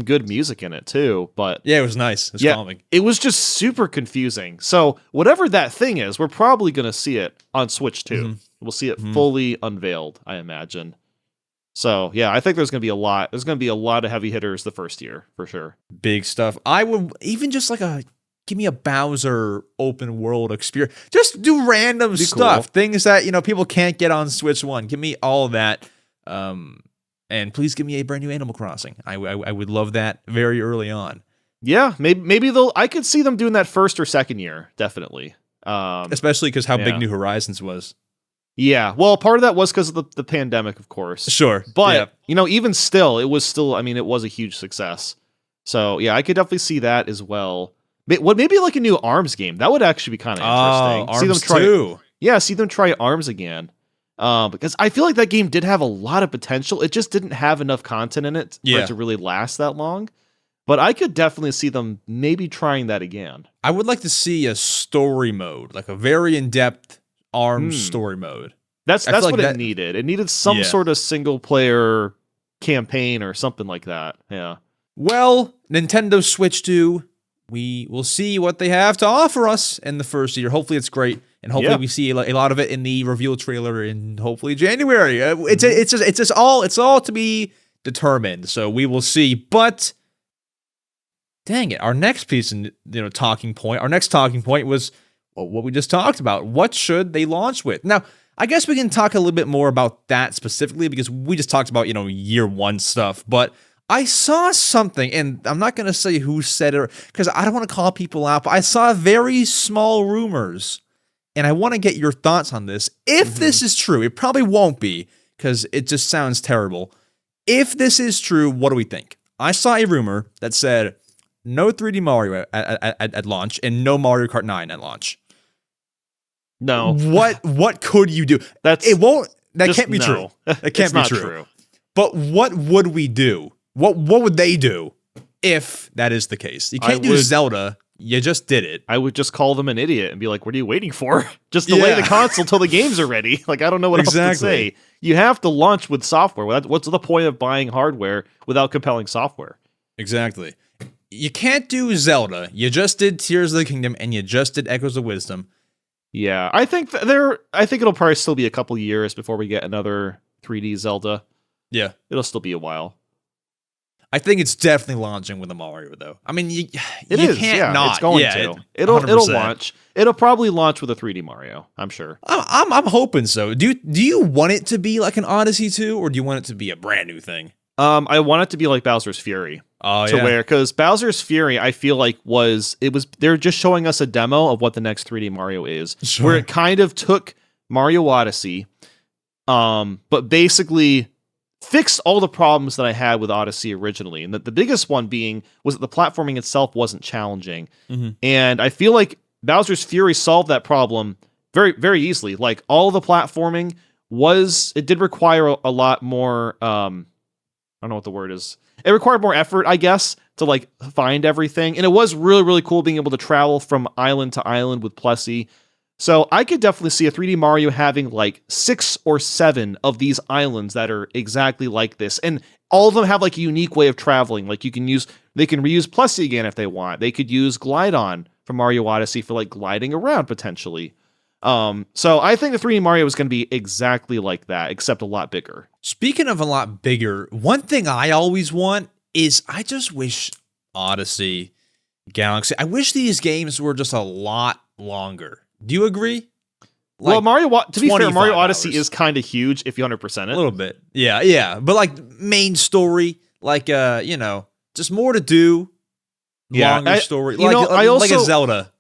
C: good music in it too, but
A: yeah, it was nice. It was calming.
C: It was just super confusing. So whatever that thing is, we're probably going to see it on Switch 2. We'll see it fully unveiled, I imagine. So yeah, I think there's going to be a lot. There's going to be a lot of heavy hitters the first year for sure.
A: Big stuff. I would even just like give me a Bowser open world experience. Just do random stuff, things that people can't get on Switch 1. Give me all of that. And please give me a brand new Animal Crossing. I would love that very early on.
C: Yeah, maybe I could see them doing that first or second year, definitely.
A: Especially because how big New Horizons was.
C: Yeah, well, part of that was because of the pandemic, of course.
A: Sure,
C: but even still, it was a huge success. So yeah, I could definitely see that as well. Maybe like a new ARMS game that would actually be kind of interesting. See them try ARMS again. Because I feel like that game did have a lot of potential. It just didn't have enough content in it for it to really last that long. But I could definitely see them maybe trying that again.
A: I would like to see a story mode, like a very in-depth ARMS story mode.
C: That's what it needed. It needed some sort of single-player campaign or something like that. Yeah.
A: Well, Nintendo Switch 2, we will see what they have to offer us in the first year. Hopefully it's great. And hopefully we see a lot of it in the reveal trailer in hopefully January. It's all to be determined. So we will see. But dang it, our next piece of talking point. Our next talking point was what we just talked about. What should they launch with? Now, I guess we can talk a little bit more about that specifically because we just talked about year one stuff. But I saw something, and I'm not going to say who said it because I don't want to call people out. But I saw very small rumors. And I want to get your thoughts on this. If this is true, it probably won't be because it just sounds terrible. If this is true, what do we think? I saw a rumor that said no 3D Mario at launch and no Mario Kart 9 at launch.
C: No.
A: What could you do? That can't be true. That can't be true. But what would we do? What would they do if that is the case? You can't do Zelda. You just did it.
C: I would just call them an idiot and be like, what are you waiting for? Just delay the console till the games are ready. Like, I don't know what else to say. You have to launch with software. What's the point of buying hardware without compelling software?
A: Exactly. You can't do Zelda. You just did Tears of the Kingdom and you just did Echoes of Wisdom.
C: Yeah, I think it'll probably still be a couple years before we get another 3D Zelda.
A: Yeah.
C: It'll still be a while.
A: I think it's definitely launching with a Mario, though. I mean, you
C: is,
A: can't not.
C: It's going to. It'll
A: 100%.
C: launch. It'll probably launch with a 3D Mario, I'm sure.
A: I'm hoping so. Do you want it to be like an Odyssey 2, or do you want it to be a brand new thing?
C: I want it to be like Bowser's Fury.
A: Oh,
C: to where, because Bowser's Fury, I feel like they're just showing us a demo of what the next 3D Mario is, where it kind of took Mario Odyssey, but basically fixed all the problems that I had with Odyssey originally. And the biggest one was that the platforming itself wasn't challenging. Mm-hmm. And I feel like Bowser's Fury solved that problem very, very easily. Like, all the platforming it did require a lot more, I don't know what the word is. It required more effort, I guess, to like find everything. And it was really, really cool being able to travel from island to island with Plessy. So I could definitely see a 3D Mario having like 6 or 7 of these islands that are exactly like this. And all of them have like a unique way of traveling. Like they can reuse Plessy again if they want. They could use Glide-On from Mario Odyssey for like gliding around potentially. So I think the 3D Mario is going to be exactly like that, except a lot bigger.
A: Speaking of a lot bigger, one thing I always want is I just wish Odyssey, Galaxy, I wish these games were just a lot longer. Do you agree?
C: Like, well, to be fair, Mario Odyssey
A: hours.
C: is kind of huge if you 100% it.
A: A little bit. Yeah. But like main story, like, just more to do. Longer story. Like a Zelda.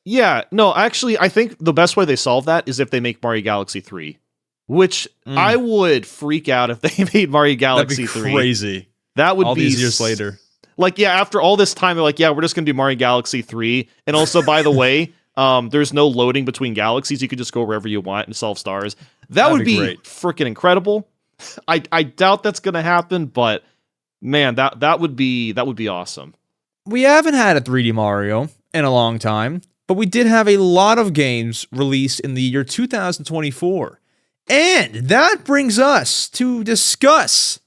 C: Yeah, no, actually, I think the best way they solve that is if they make Mario Galaxy 3, which I would freak out if they made Mario Galaxy 3.
A: That'd be crazy.
C: That would
A: all
C: be
A: these years later.
C: Like, yeah, after all this time, they're like, yeah, we're just going to do Mario Galaxy 3. And also, by the way, there's no loading between galaxies. You could just go wherever you want and solve stars. That'd would be freaking incredible. I doubt that's going to happen, but man, that would be awesome.
A: We haven't had a 3D Mario in a long time. But we did have a lot of games released in the year 2024. And that brings us to discuss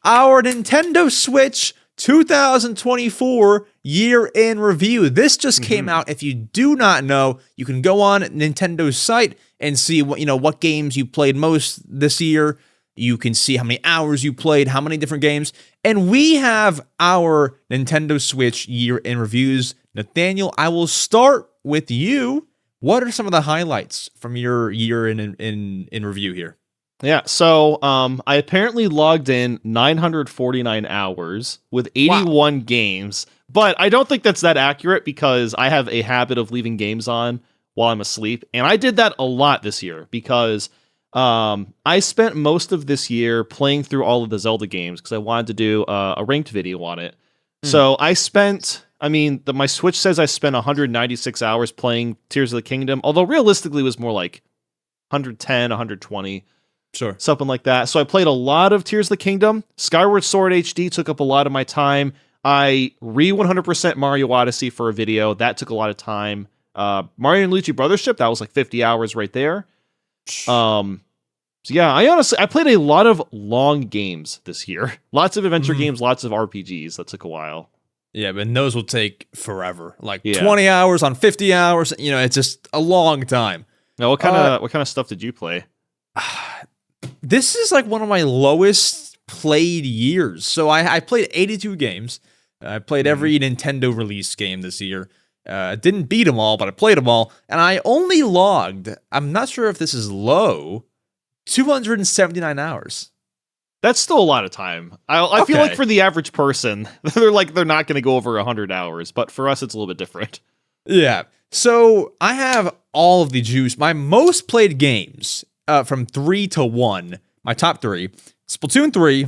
A: our Nintendo Switch 2024 year in review. This just came out. If you do not know, you can go on Nintendo's site and see what games you played most this year. You can see how many hours you played, how many different games. And we have our Nintendo Switch year in reviews. Nathaniel, I will start with you. What are some of the highlights from your year in review here?
C: Yeah, so I apparently logged in 949 hours with 81 games, but I don't think that's that accurate because I have a habit of leaving games on while I'm asleep, and I did that a lot this year because I spent most of this year playing through all of the Zelda games because I wanted to do a ranked video on it. So I spent... my Switch says I spent 196 hours playing Tears of the Kingdom, although realistically it was more like 110, 120.
A: Sure.
C: Something like that. So I played a lot of Tears of the Kingdom. Skyward Sword HD took up a lot of my time. I 100% Mario Odyssey for a video. That took a lot of time. Mario and Luigi Brothership, that was like 50 hours right there. So yeah, I played a lot of long games this year. Lots of adventure games, lots of RPGs. That took a while.
A: Yeah, but those will take forever. Like 20 hours on 50 hours. It's just a long time.
C: Now, what kind of stuff did you play?
A: This is like one of my lowest played years. So I played 82 games. I played every Nintendo release game this year. Didn't beat them all, but I played them all. And I only logged, I'm not sure if this is low, 279 hours.
C: That's still a lot of time. I feel like for the average person, they're not going to go over 100 hours, but for us, it's a little bit different.
A: Yeah. So I have all of the juice. My most played games from 3 to 1, my top 3, Splatoon 3,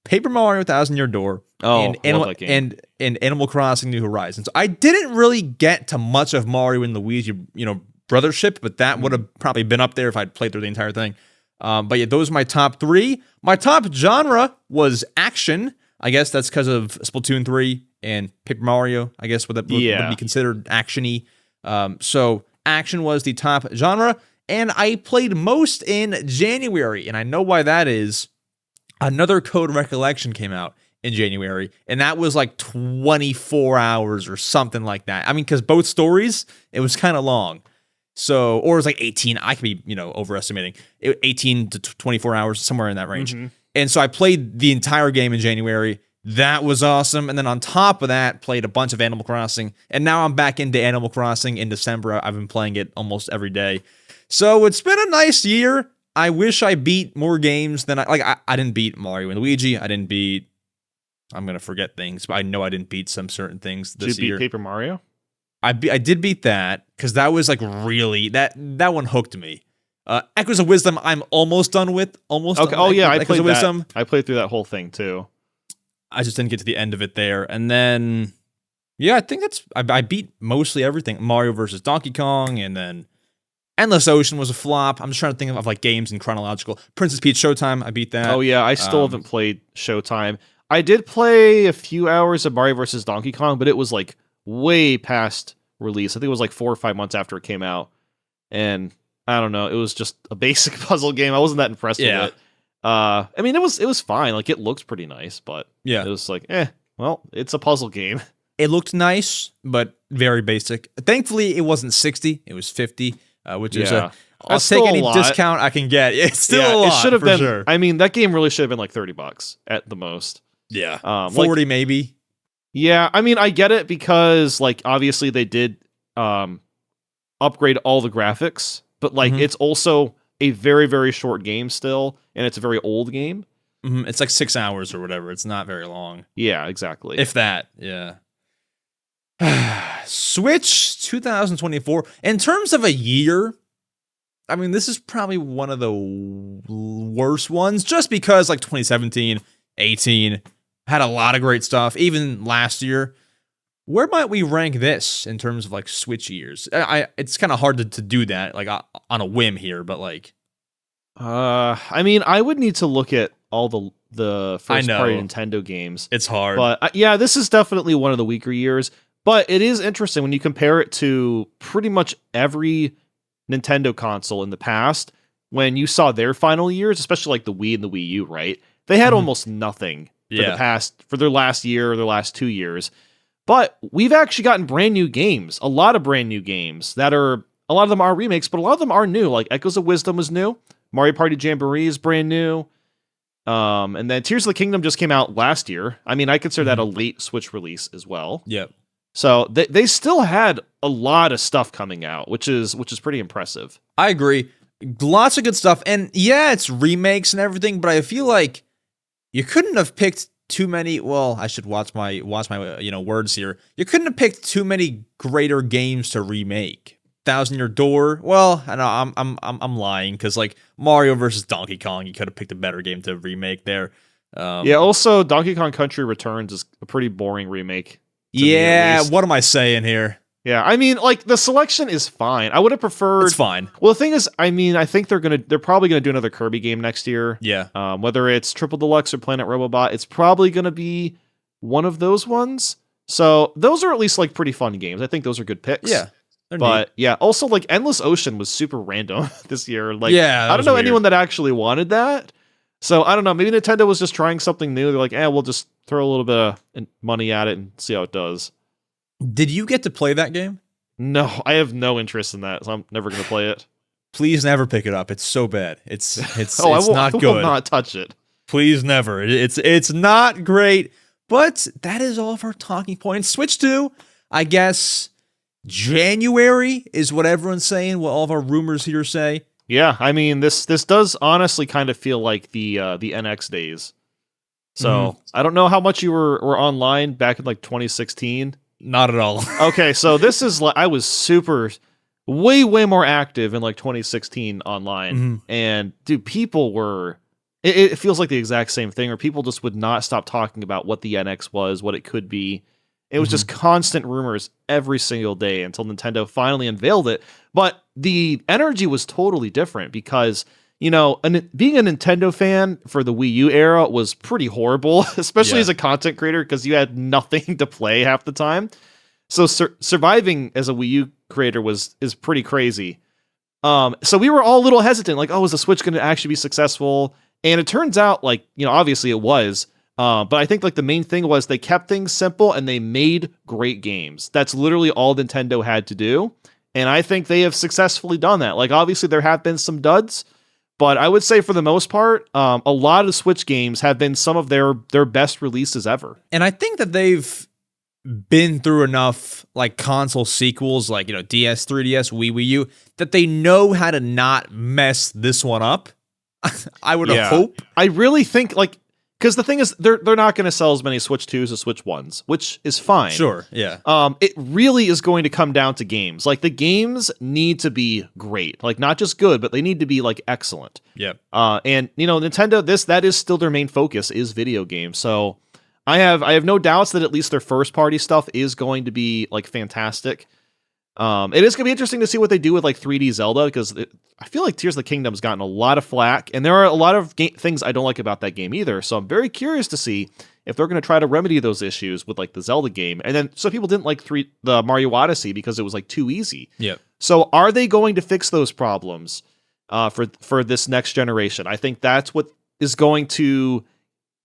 A: Paper Mario 1,000 Year Door, and Animal Crossing New Horizons. I didn't really get to much of Mario and Luigi, Brothership, but that would have probably been up there if I'd played through the entire thing. But yeah, those are my top 3. My top genre was action. I guess that's because of Splatoon 3 and Paper Mario. I guess would be considered action-y. So action was the top genre, and I played most in January, and I know why that is. Another Code Recollection came out in January, and that was like 24 hours or something like that. Because both stories, it was kind of long. So, or it was like 18. I could be, overestimating. 18 to 24 hours, somewhere in that range. And so I played the entire game in January. That was awesome. And then on top of that, played a bunch of Animal Crossing. And now I'm back into Animal Crossing in December. I've been playing it almost every day. So it's been a nice year. I wish I beat more games than I didn't beat Mario and Luigi. I didn't beat, I'm going to forget things, but I know I didn't beat some certain things this year.
C: Did you beat Paper Mario?
A: I did beat that because that was like really, that one hooked me. Echoes of Wisdom, I'm almost done with. Almost.
C: Okay.
A: Done
C: Oh
A: with
C: yeah, I
A: Echoes
C: played
A: of
C: that.
A: Wisdom.
C: I played through that whole thing too.
A: I just didn't get to the end of it there. And then, yeah, I think I beat mostly everything. Mario versus Donkey Kong, and then Endless Ocean was a flop. I'm just trying to think of like games in chronological. Princess Peach Showtime, I beat that.
C: Oh yeah, I still haven't played Showtime. I did play a few hours of Mario versus Donkey Kong, but it was like way past release. I think it was like 4 or 5 months after it came out. And I don't know, it was just a basic puzzle game. I wasn't that impressed with it. I mean, it was fine. Like, it looks pretty nice, but
A: yeah,
C: it was like, well, it's a puzzle game.
A: It looked nice, but very basic. Thankfully, it wasn't 60; it was 50, which is I'll take any discount I can get. It's still a lot. It should have been. Sure.
C: I mean, that game really should have been like $30 at the most.
A: Yeah, 40 maybe.
C: Yeah, I mean, I get it because like obviously they did upgrade all the graphics, but like it's also a very, very short game still, and it's a very old game.
A: It's like 6 hours or whatever. It's not very long.
C: Yeah, exactly.
A: If that, yeah. Switch 2024. In terms of a year, I mean, this is probably one of the worst ones, just because like 2017, 18 had a lot of great stuff. Even last year. Where might we rank this in terms of like Switch years? It's kind of hard to do that like on a whim here, but like,
C: I mean, I would need to look at all the first party Nintendo games.
A: It's hard,
C: but yeah, this is definitely one of the weaker years. But it is interesting when you compare it to pretty much every Nintendo console in the past. When you saw their final years, especially like the Wii and the Wii U, right? They had almost nothing for their last year or their last 2 years. But we've actually gotten brand new games, a lot of brand new games that are, a lot of them are remakes, but a lot of them are new. Like Echoes of Wisdom was new. Mario Party Jamboree is brand new. And then Tears of the Kingdom just came out last year. I mean, I consider that a late Switch release as well.
A: Yep.
C: So they still had a lot of stuff coming out, which is pretty impressive.
A: I agree. Lots of good stuff. And yeah, it's remakes and everything, but I feel like you couldn't have picked too many. Well, I should watch my words here. You couldn't have picked too many greater games to remake. Thousand Year Door. Well, I know I'm lying because like Mario versus Donkey Kong, you could have picked a better game to remake there.
C: Yeah. Also, Donkey Kong Country Returns is a pretty boring remake.
A: Yeah. What am I saying here?
C: Yeah, I mean, like the selection is fine. I would have preferred.
A: It's fine.
C: Well, the thing is, I mean, I think they're probably gonna do another Kirby game next year.
A: Yeah.
C: Whether it's Triple Deluxe or Planet Robobot, it's probably gonna be one of those ones. So those are at least like pretty fun games. I think those are good picks.
A: Yeah.
C: But yeah, also like Endless Ocean was super random this year. Like,
A: yeah,
C: I don't know anyone that actually wanted that. So I don't know. Maybe Nintendo was just trying something new. They're like, we'll just throw a little bit of money at it and see how it does.
A: Did you get to play that game?
C: No, I have no interest in that, so I'm never going to play it.
A: Please never pick it up. It's so bad. It's
C: not good. I will not touch it.
A: Please never. It's not great. But that is all of our talking points. Switch to, I guess, January is what everyone's saying. What all of our rumors here say.
C: Yeah, I mean this does honestly kind of feel like the NX days. So I don't know how much you were online back in like 2016.
A: Not at all.
C: Okay, so this is like I was way more active in like 2016 online, and dude, people were. It feels like the exact same thing, where people just would not stop talking about what the NX was, what it could be. It was just constant rumors every single day until Nintendo finally unveiled it. But the energy was totally different because, you know, being a Nintendo fan for the Wii U era was pretty horrible, especially as a content creator because you had nothing to play half the time. So surviving as a Wii U creator is pretty crazy. So we were all a little hesitant, like, oh, is the Switch going to actually be successful? And it turns out, like, you know, obviously it was. But I think like the main thing was they kept things simple and they made great games. That's literally all Nintendo had to do. And I think they have successfully done that. Like, obviously there have been some duds, But I would say for the most part, a lot of Switch games have been some of their best releases ever.
A: And I think that they've been through enough like console sequels, like, DS, 3DS, Wii U, that they know how to not mess this one up. I would hope.
C: I really think because the thing is, they're not going to sell as many Switch 2s as Switch 1s, which is fine.
A: Sure, yeah.
C: It really is going to come down to games. Like, the games need to be great. Like, not just good, but they need to be, like, excellent.
A: Yep.
C: And, Nintendo, that is still their main focus, is video games. So, I have no doubts that at least their first-party stuff is going to be, like, fantastic. It is going to be interesting to see what they do with, like, 3D Zelda, because I feel like Tears of the Kingdom's gotten a lot of flack, and there are a lot of things I don't like about that game either, so I'm very curious to see if they're going to try to remedy those issues with, like, the Zelda game. And then, so people didn't like the Mario Odyssey because it was, like, too easy.
A: Yep.
C: So are they going to fix those problems for this next generation? I think that's what is going to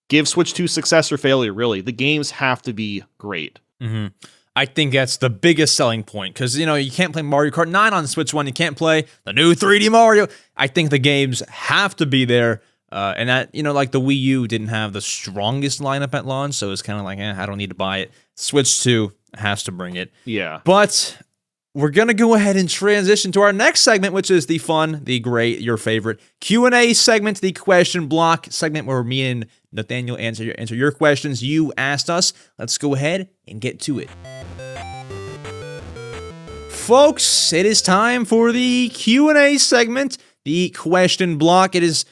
C: give Switch 2 success or failure, really. The games have to be great.
A: Mm-hmm. I think that's the biggest selling point, because, you can't play Mario Kart 9 on Switch 1, you can't play the new 3D Mario. I think the games have to be there, and that, like the Wii U didn't have the strongest lineup at launch, so it's kind of like, I don't need to buy it. Switch 2 has to bring it.
C: Yeah.
A: But we're going to go ahead and transition to our next segment, which is the fun, the great, your favorite Q&A segment, the question block segment, where me and Nathaniel answer your questions you asked us. Let's go ahead and get to it. Folks, it is time for the Q&A segment, the question block. It is,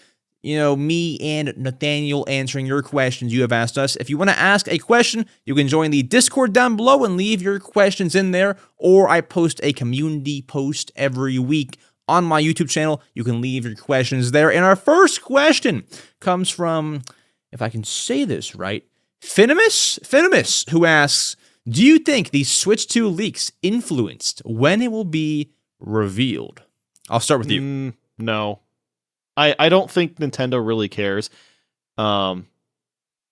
A: me and Nathaniel answering your questions you have asked us. If you want to ask a question, you can join the Discord down below and leave your questions in there, or I post a community post every week on my YouTube channel. You can leave your questions there. And our first question comes from, if I can say this right, Finimus, who asks, do you think the Switch 2 leaks influenced when it will be revealed? I'll start with you.
C: No. I don't think Nintendo really cares. I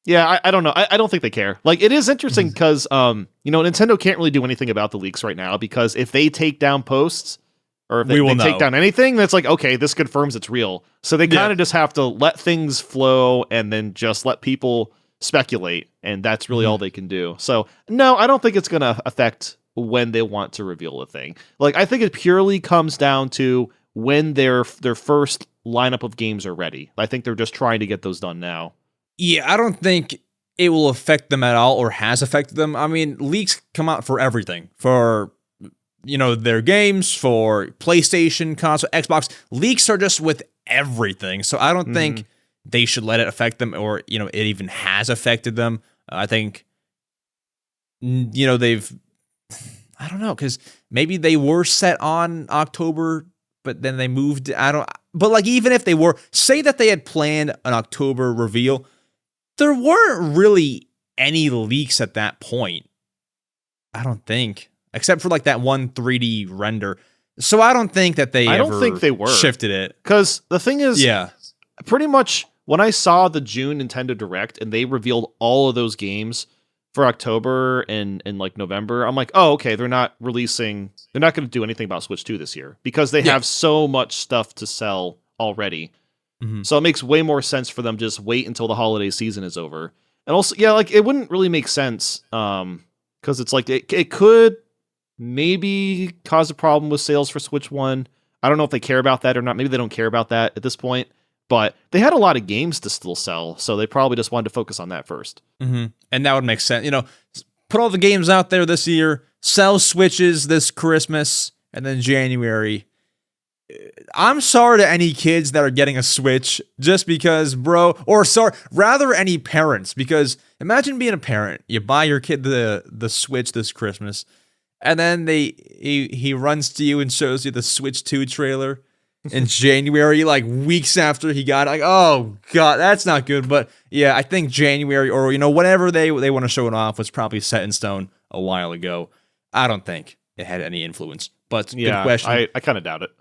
C: don't know. I don't think they care. Like, it is interesting because, Nintendo can't really do anything about the leaks right now, because if they take down posts, or if they take down anything, that's like, okay, this confirms it's real. So they kind of just have to let things flow and then just let people speculate, and that's really all they can do. So no, I don't think it's going to affect when they want to reveal a thing. Like, I think it purely comes down to when their first lineup of games are ready. I think they're just trying to get those done now.
A: Yeah, I don't think it will affect them at all, or has affected them. I mean, leaks come out for everything. For, their games, for PlayStation, console, Xbox. Leaks are just with everything. So I don't think they should let it affect them, or, it even has affected them. I think, they've, I don't know, because maybe they were set on October, but then they moved, but like, even if they were, say that they had planned an October reveal, there weren't really any leaks at that point. I don't think, except for like that one 3D render. So I don't think that I don't think they were shifted it.
C: Because the thing is, pretty much when I saw the June Nintendo Direct and they revealed all of those games for October and like November, I'm like, oh, okay, they're not going to do anything about Switch 2 this year, because they have so much stuff to sell already. So it makes way more sense for them to just wait until the holiday season is over. And also, like, it wouldn't really make sense, because it's like, it could maybe cause a problem with sales for Switch 1. I don't know if they care about that or not. Maybe they don't care about that at this point. But they had a lot of games to still sell, so they probably just wanted to focus on that first.
A: And that would make sense. Put all the games out there this year, sell Switches this Christmas, and then January. I'm sorry to any kids that are getting a Switch just because, rather any parents, because imagine being a parent. You buy your kid the Switch this Christmas, and then he runs to you and shows you the Switch 2 trailer in January, like weeks after he got it. Like, oh god, that's not good. But yeah, I think January, or whenever they want to show it off, was probably set in stone a while ago. I don't think it had any influence. But good question.
C: I kind of doubt it.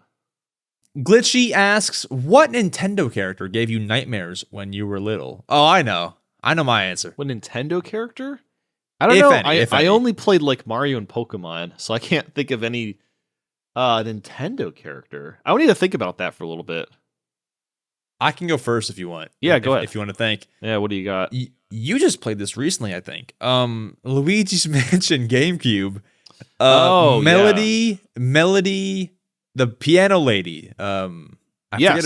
A: Glitchy asks, what Nintendo character gave you nightmares when you were little? Oh, I know my answer.
C: What Nintendo character? I don't know. I only played like Mario and Pokemon, so I can't think of any Nintendo character. I would need to think about that for a little bit.
A: I can go first if you want.
C: Yeah, go ahead.
A: If you want to think.
C: Yeah, what do you got?
A: You just played this recently, I think. Luigi's Mansion GameCube. Melody, the piano lady. I forget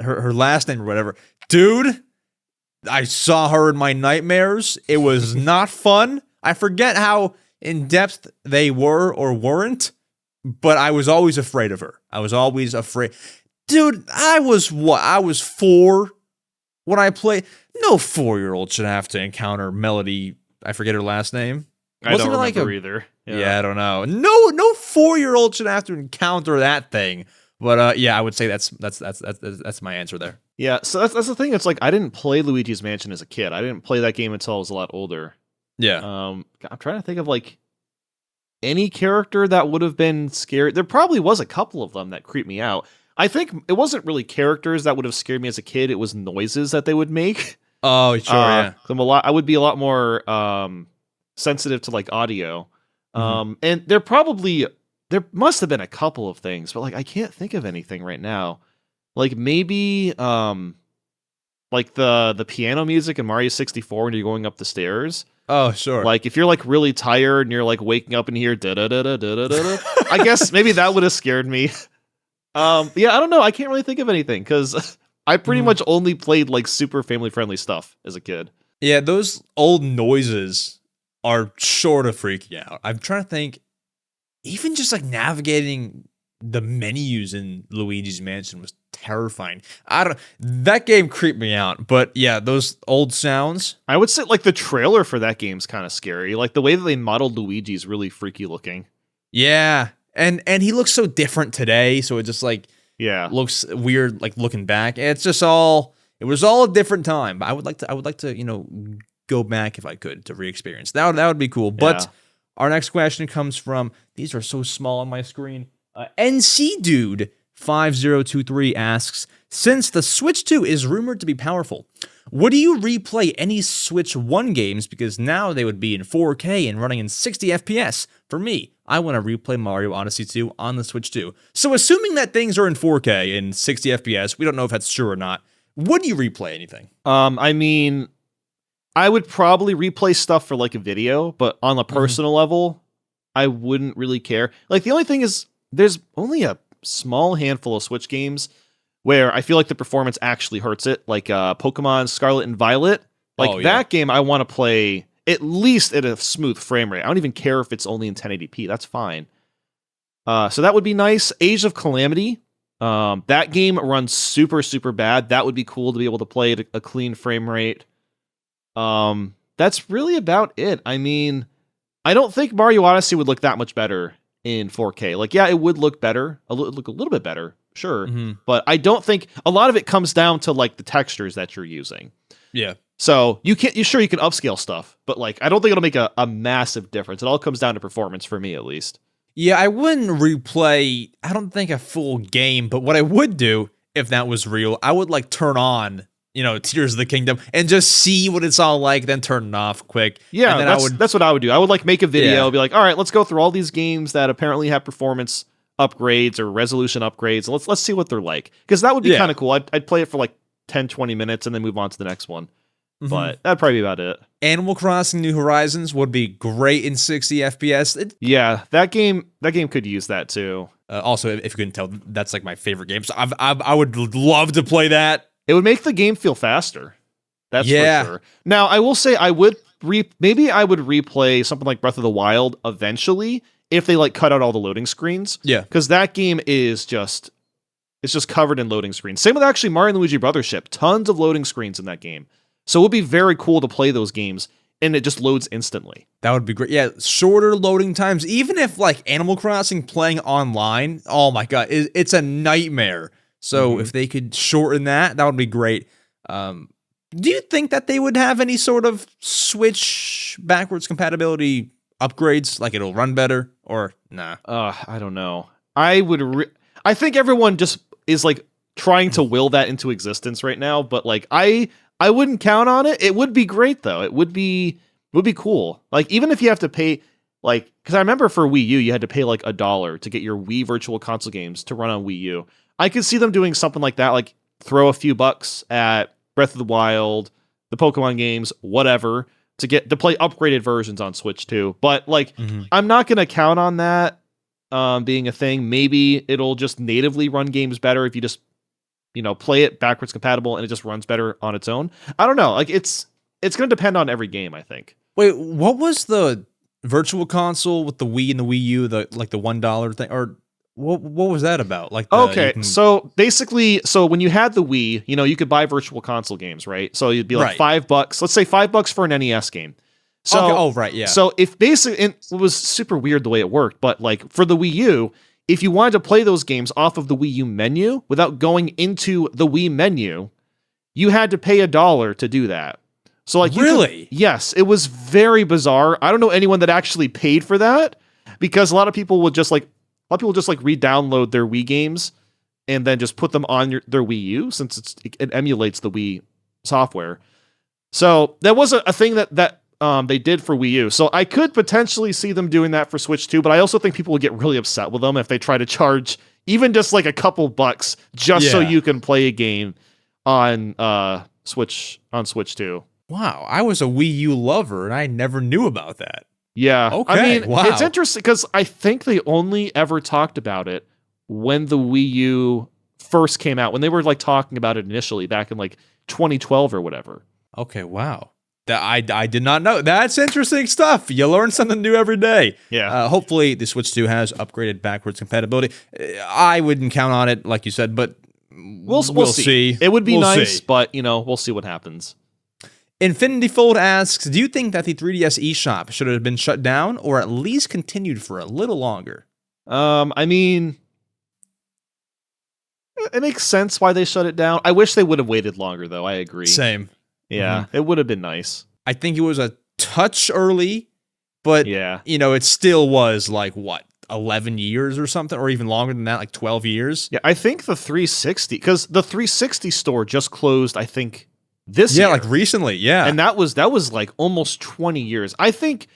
A: her last name or whatever. Dude, I saw her in my nightmares. It was not fun. I forget how in depth they were or weren't, but I was always afraid of her. I was always afraid. Dude, I was 4 when I played. No 4-year-old should have to encounter Melody. I forget her last name.
C: I don't remember either.
A: Yeah, I don't know. No 4-year-old should have to encounter that thing. But yeah, I would say that's my answer there.
C: Yeah, so that's the thing. It's like I didn't play Luigi's Mansion as a kid. I didn't play that game until I was a lot older.
A: Yeah.
C: I'm trying to think of like any character that would have been scary. There probably was a couple of them that creeped me out. I think it wasn't really characters that would have scared me as a kid. It was noises that they would make.
A: Oh, sure, yeah.
C: I would be a lot more sensitive to like audio. And there must have been a couple of things, but like I can't think of anything right now. Like maybe like the piano music in Mario 64 when you're going up the stairs.
A: Oh, sure.
C: Like if you're like really tired and you're like waking up and you hear da da da da da da da. I guess maybe that would have scared me. Yeah, I don't know. I can't really think of anything because I pretty much only played like super family friendly stuff as a kid.
A: Yeah, those old noises are sure to freak you out. I'm trying to think, even just like navigating the menus in Luigi's Mansion was terrifying. That game creeped me out, but yeah, those old sounds.
C: I would say like the trailer for that game's kind of scary. Like the way that they modeled Luigi is really freaky looking.
A: Yeah, and he looks so different today, so it just like looks weird like looking back. It was all a different time. But I would like to go back if I could to re-experience. That would be cool. But our next question comes from, these are so small on my screen. NC Dude 5023 asks, since the Switch 2 is rumored to be powerful, would you replay any Switch 1 games because now they would be in 4K and running in 60 FPS? For me, I want to replay Mario Odyssey 2 on the Switch 2. So assuming that things are in 4K and 60 FPS, we don't know if that's true or not, would you replay anything?
C: I mean, I would probably replay stuff for like a video, but on a personal level, I wouldn't really care. Like the only thing is there's only a small handful of Switch games where I feel like the performance actually hurts it, like Pokemon Scarlet and Violet. Like that game I want to play at least at a smooth frame rate. I don't even care if it's only in 1080p. That's fine. So that would be nice. Age of Calamity. That game runs super, super bad. That would be cool to be able to play at a clean frame rate. That's really about it. I mean, I don't think Mario Odyssey would look that much better in 4K. Like, yeah, it would look better. Look a little bit better, sure. But I don't think a lot of it comes down to like the textures that you're using.
A: Yeah.
C: So you can upscale stuff, but like I don't think it'll make a massive difference. It all comes down to performance for me, at least.
A: Yeah, I wouldn't replay, I don't think a full game, but what I would do if that was real, I would like turn on, Tears of the Kingdom and just see what it's all like, then turn it off quick.
C: Yeah, and then that's what I would do. I would like make a video, be like, all right, let's go through all these games that apparently have performance upgrades or resolution upgrades. Let's see what they're like. Because that would be kind of cool. I'd play it for like 10, 20 minutes and then move on to the next one. But that'd probably be about it.
A: Animal Crossing New Horizons would be great in 60 FPS.
C: Yeah, that game could use that too.
A: Also, if you couldn't tell, that's like my favorite game. So I would love to play that.
C: It would make the game feel faster. That's for sure. Now, I will say I would maybe I would replay something like Breath of the Wild eventually if they like cut out all the loading screens.
A: Yeah.
C: Because that game is just covered in loading screens. Same with actually Mario and Luigi Brothership. Tons of loading screens in that game. So it would be very cool to play those games and it just loads instantly.
A: That would be great. Yeah, shorter loading times. Even if like Animal Crossing playing online, oh my god, it's a nightmare. So if they could shorten that would be great. Do you think that they would have any sort of Switch backwards compatibility upgrades, like it'll run better, or nah?
C: I don't know. I think everyone just is like trying to will that into existence right now, but like I wouldn't count on it. It would be great though. It would be cool. Like even if you have to pay, like, because I remember for Wii U you had to pay like $1 to get your Wii Virtual Console games to run on Wii U. I could see them doing something like that. Like throw a few bucks at Breath of the Wild, the Pokemon games, whatever, to play upgraded versions on Switch too. But like, I'm not going to count on that being a thing. Maybe it'll just natively run games better if you just, play it backwards compatible and it just runs better on its own. I don't know. Like it's going to depend on every game, I think.
A: Wait, what was the virtual console with the Wii and the Wii U, the $1 thing, or what was that about? Like,
C: so basically, when you had the Wii, you could buy virtual console games, right? So you'd be like $5. Let's say $5 for an NES game. So,
A: yeah.
C: So if basically, and it was super weird the way it worked, but like for the Wii U, if you wanted to play those games off of the Wii U menu without going into the Wii menu, you had to pay $1 to do that. So like, yes, it was very bizarre. I don't know anyone that actually paid for that, because a lot of people just re-download their Wii games and then just put them on their Wii U, since it emulates the Wii software. So that was a thing that they did for Wii U. So I could potentially see them doing that for Switch too, but I also think people would get really upset with them if they try to charge even just like a couple bucks just so you can play a game on Switch too.
A: Wow, I was a Wii U lover and I never knew about that.
C: Yeah.
A: Okay.
C: I mean, it's interesting because I think they only ever talked about it when the Wii U first came out, when they were like talking about it initially back in like 2012 or whatever.
A: Okay, wow. That I did not know. That's interesting stuff. You learn something new every day.
C: Yeah.
A: Hopefully the Switch 2 has upgraded backwards compatibility. I wouldn't count on it, like you said, but we'll see.
C: It would be nice, but we'll see what happens.
A: Infinity Fold asks, do you think that the 3DS eShop should have been shut down or at least continued for a little longer?
C: I mean, it makes sense why they shut it down. I wish they would have waited longer, though. I agree.
A: Same.
C: Yeah, it would have been nice.
A: I think it was a touch early, but it still was like, 11 years or something, or even longer than that, like 12 years?
C: Yeah, I think the 360, because the 360 store just closed, I think, this year.
A: Yeah, like recently, yeah.
C: And that was like almost 20 years. I think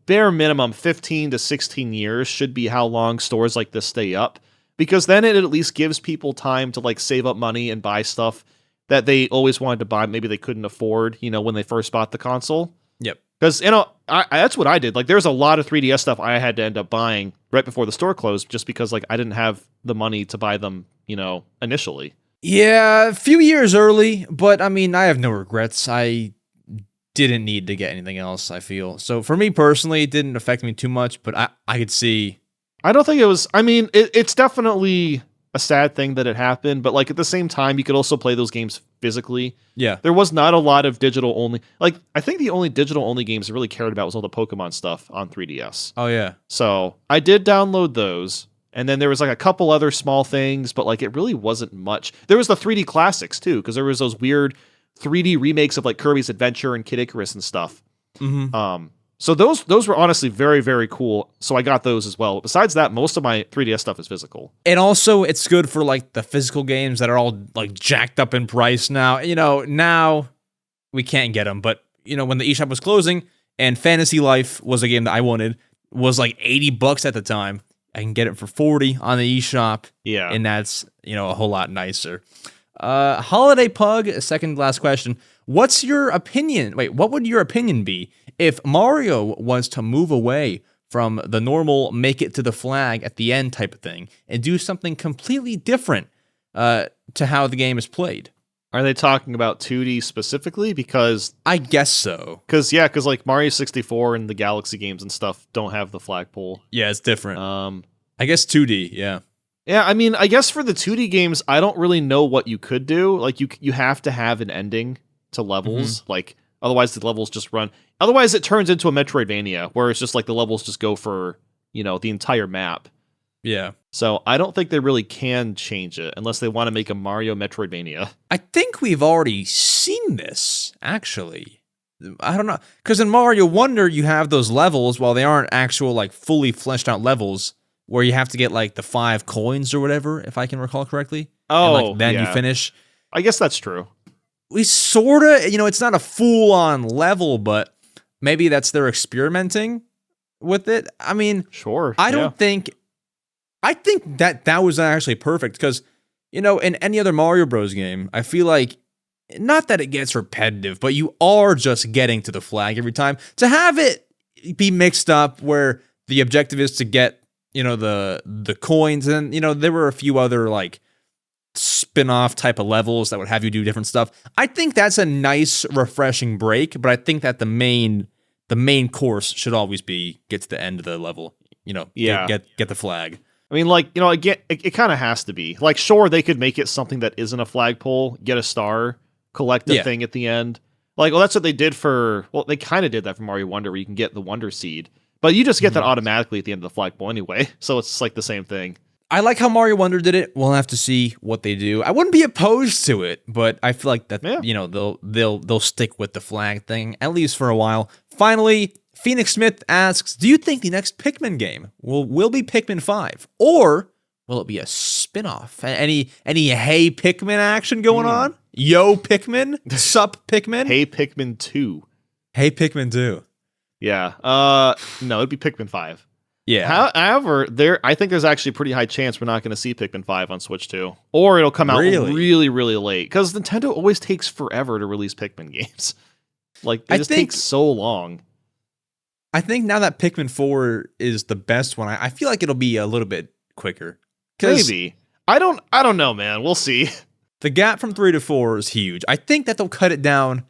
C: bare minimum 15 to 16 years should be how long stores like this stay up, because then it at least gives people time to like save up money and buy stuff that they always wanted to buy, maybe they couldn't afford, when they first bought the console.
A: Yep.
C: Because, that's what I did. Like, there's a lot of 3DS stuff I had to end up buying right before the store closed, just because, like, I didn't have the money to buy them, initially.
A: Yeah, a few years early, but, I mean, I have no regrets. I didn't need to get anything else, I feel. So, for me personally, it didn't affect me too much, but I could see...
C: I don't think it was... I mean, it's definitely a sad thing that it happened, but like at the same time, you could also play those games physically.
A: Yeah.
C: There was not a lot of digital only. Like, I think the only digital only games I really cared about was all the Pokemon stuff on 3DS.
A: Oh, yeah.
C: So I did download those. And then there was like a couple other small things, but like it really wasn't much. There was the 3D classics too, because there was those weird 3D remakes of like Kirby's Adventure and Kid Icarus and stuff.
A: Mm-hmm.
C: So those were honestly very, very cool. So I got those as well. Besides that, most of my 3DS stuff is physical.
A: And also, it's good for like the physical games that are all like jacked up in price now. Now we can't get them. But, when the eShop was closing and Fantasy Life was a game that I wanted, was like $80 at the time. I can get it for $40 on the eShop.
C: Yeah.
A: And that's, a whole lot nicer. Holiday Pug, second last question. What's your opinion? What would your opinion be if Mario was to move away from the normal make it to the flag at the end type of thing and do something completely different to how the game is played?
C: Are they talking about 2D specifically? Because
A: I guess so.
C: Because like Mario 64 and the Galaxy games and stuff don't have the flagpole.
A: Yeah, it's different. I guess 2D, yeah.
C: Yeah, I mean, I guess for the 2D games, I don't really know what you could do. Like, you have to have an ending to levels. Mm-hmm. Like, otherwise the levels just run. Otherwise, it turns into a Metroidvania, where it's just like the levels just go for, the entire map.
A: Yeah.
C: So I don't think they really can change it unless they want to make a Mario Metroidvania.
A: I think we've already seen this, actually. I don't know. Because in Mario Wonder, you have those levels, while they aren't actual, like, fully fleshed out levels, where you have to get, like, the 5 coins or whatever, if I can recall correctly.
C: Oh,
A: and, like, then you finish.
C: I guess that's true.
A: We sort of, it's not a full-on level, but maybe that's their experimenting with it. I mean,
C: sure.
A: I don't think... I think that was actually perfect, because in any other Mario Bros. Game, I feel like, not that it gets repetitive, but you are just getting to the flag every time. To have it be mixed up where the objective is to get, the coins, and, there were a few other, like, spin-off type of levels that would have you do different stuff. I think that's a nice, refreshing break, but I think that the main course should always be get to the end of the level, get the flag. I
C: mean, like, it kind of has to be. Like, sure, they could make it something that isn't a flagpole, get a star, collect a thing at the end. Like, well, that's what they did they kind of did that for Mario Wonder, where you can get the Wonder Seed. But you just get that automatically at the end of the flagpole anyway, so it's like the same thing.
A: I like how Mario Wonder did it. We'll have to see what they do. I wouldn't be opposed to it, but I feel like that they'll stick with the flag thing at least for a while. Finally, Phoenix Smith asks, "Do you think the next Pikmin game will be Pikmin 5, or will it be a spin-off? Any Hey Pikmin action going on? Yo Pikmin, Sup Pikmin,
C: Hey Pikmin 2,
A: Hey Pikmin 2."
C: Yeah. No, it'd be Pikmin 5.
A: Yeah.
C: However, I think there's actually a pretty high chance we're not going to see Pikmin 5 on Switch 2. Or it'll come out really, really late. Because Nintendo always takes forever to release Pikmin games. Like, it takes so long.
A: I think now that Pikmin 4 is the best one, I feel like it'll be a little bit quicker.
C: Maybe. I don't know, man. We'll see.
A: The gap from 3 to 4 is huge. I think that they'll cut it down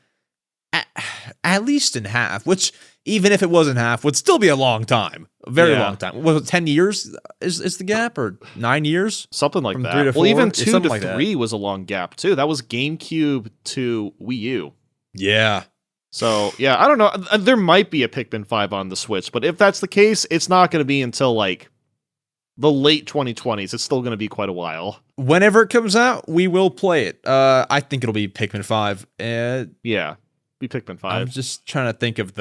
A: at least in half, which, even if it wasn't half, would still be a long time. A very long time. Was it 10 years is the gap, or 9 years?
C: Something like
A: from
C: that.
A: 3 to 4?
C: Well, even 2 to
A: like
C: 3 was a long gap, too. That was GameCube to Wii U.
A: Yeah.
C: So, yeah, I don't know. There might be a Pikmin 5 on the Switch, but if that's the case, it's not going to be until, like, the late 2020s. It's still going to be quite a while.
A: Whenever it comes out, we will play it. I think it'll be Pikmin 5.
C: Yeah, be Pikmin 5.
A: I'm just trying to think of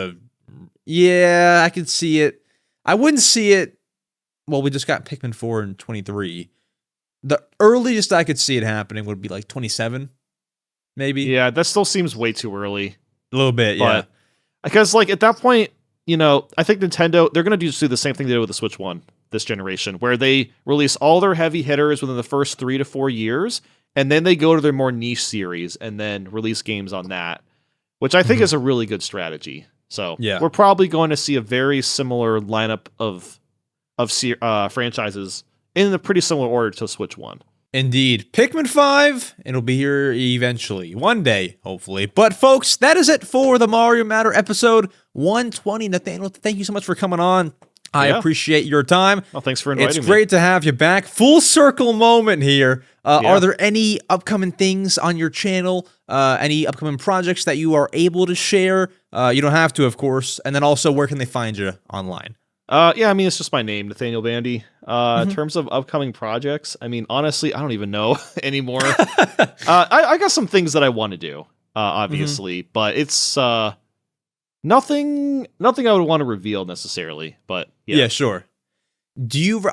A: Yeah, I could see it. I wouldn't see it. Well, we just got Pikmin 4 in 23. The earliest I could see it happening would be like 27, maybe.
C: Yeah, that still seems way too early.
A: A little bit, yeah.
C: Because, like, at that point, I think Nintendo, they're going to do the same thing they did with the Switch 1 this generation, where they release all their heavy hitters within the first 3 to 4 years, and then they go to their more niche series and then release games on that, which I think is a really good strategy. So we're probably going to see a very similar lineup of franchises in a pretty similar order to Switch 1.
A: Indeed. Pikmin 5, it'll be here eventually. One day, hopefully. But folks, that is it for the Mario Matter episode 120. Nathaniel, thank you so much for coming on. I appreciate your time.
C: Well, thanks for inviting me.
A: It's great to have you back. Full circle moment here. Are there any upcoming things on your channel? Any upcoming projects that you are able to share? You don't have to, of course. And then also, where can they find you online?
C: I mean, it's just my name, Nathaniel Bandy. In terms of upcoming projects, I mean, honestly, I don't even know anymore. I got some things that I want to do, obviously, but it's nothing I would want to reveal necessarily. But
A: yeah, sure.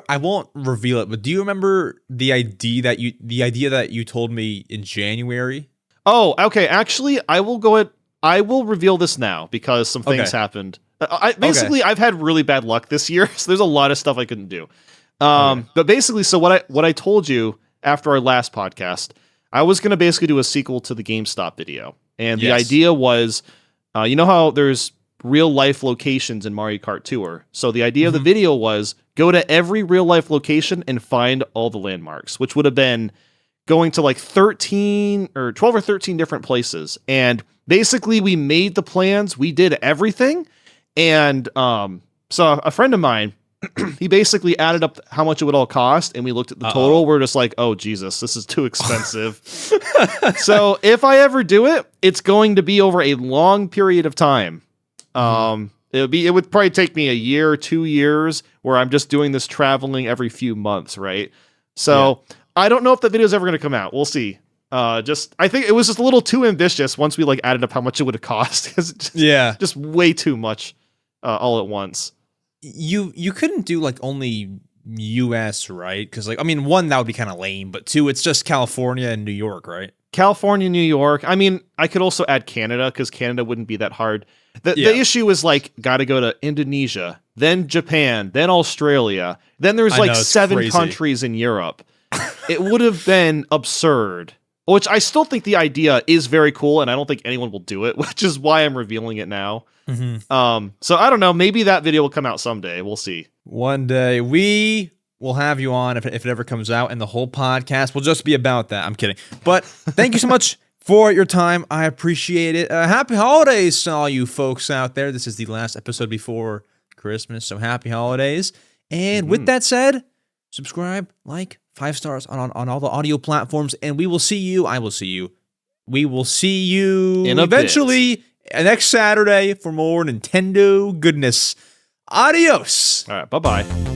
A: I won't reveal it, but do you remember the idea that you told me in January?
C: Oh, okay. Actually, I will reveal this now because some things happened. I've had really bad luck this year, so there's a lot of stuff I couldn't do. But basically, so what I told you after our last podcast, I was going to basically do a sequel to the GameStop video. And the idea was, you know how there's real life locations in Mario Kart Tour. So the idea of the video was go to every real life location and find all the landmarks, which would have been going to like 12 or 13 different places. And basically we made the plans. We did everything. And so a friend of mine, he basically added up how much it would all cost, and we looked at the total. We're just like, oh, Jesus, this is too expensive. So if I ever do it, it's going to be over a long period of time. It would probably take me a year, 2 years, where I'm just doing this traveling every few months, right? So I don't know if that video is ever going to come out. We'll see. I think it was just a little too ambitious once we like added up how much it would have cost. Just way too much all at once.
A: You couldn't do like only US, right? Because like, I mean, one, that would be kind of lame, but two, it's just California and New York, right?
C: California, New York. I mean, I could also add Canada because Canada wouldn't be that hard. The issue is like, got to go to Indonesia, then Japan, then Australia. Then there's like 7 countries in Europe. it would have been absurd. Which I still think the idea is very cool, and I don't think anyone will do it, which is why I'm revealing it now. So I don't know. Maybe that video will come out someday. We'll see.
A: One day we will have you on if it ever comes out, and the whole podcast will just be about that. I'm kidding. But thank you so much for your time. I appreciate it. Happy holidays to all you folks out there. This is the last episode before Christmas, so happy holidays. And with that said, subscribe, like, 5 stars on all the audio platforms, and we will see you. We will see you eventually next Saturday for more Nintendo goodness. Adios.
C: All right, bye-bye.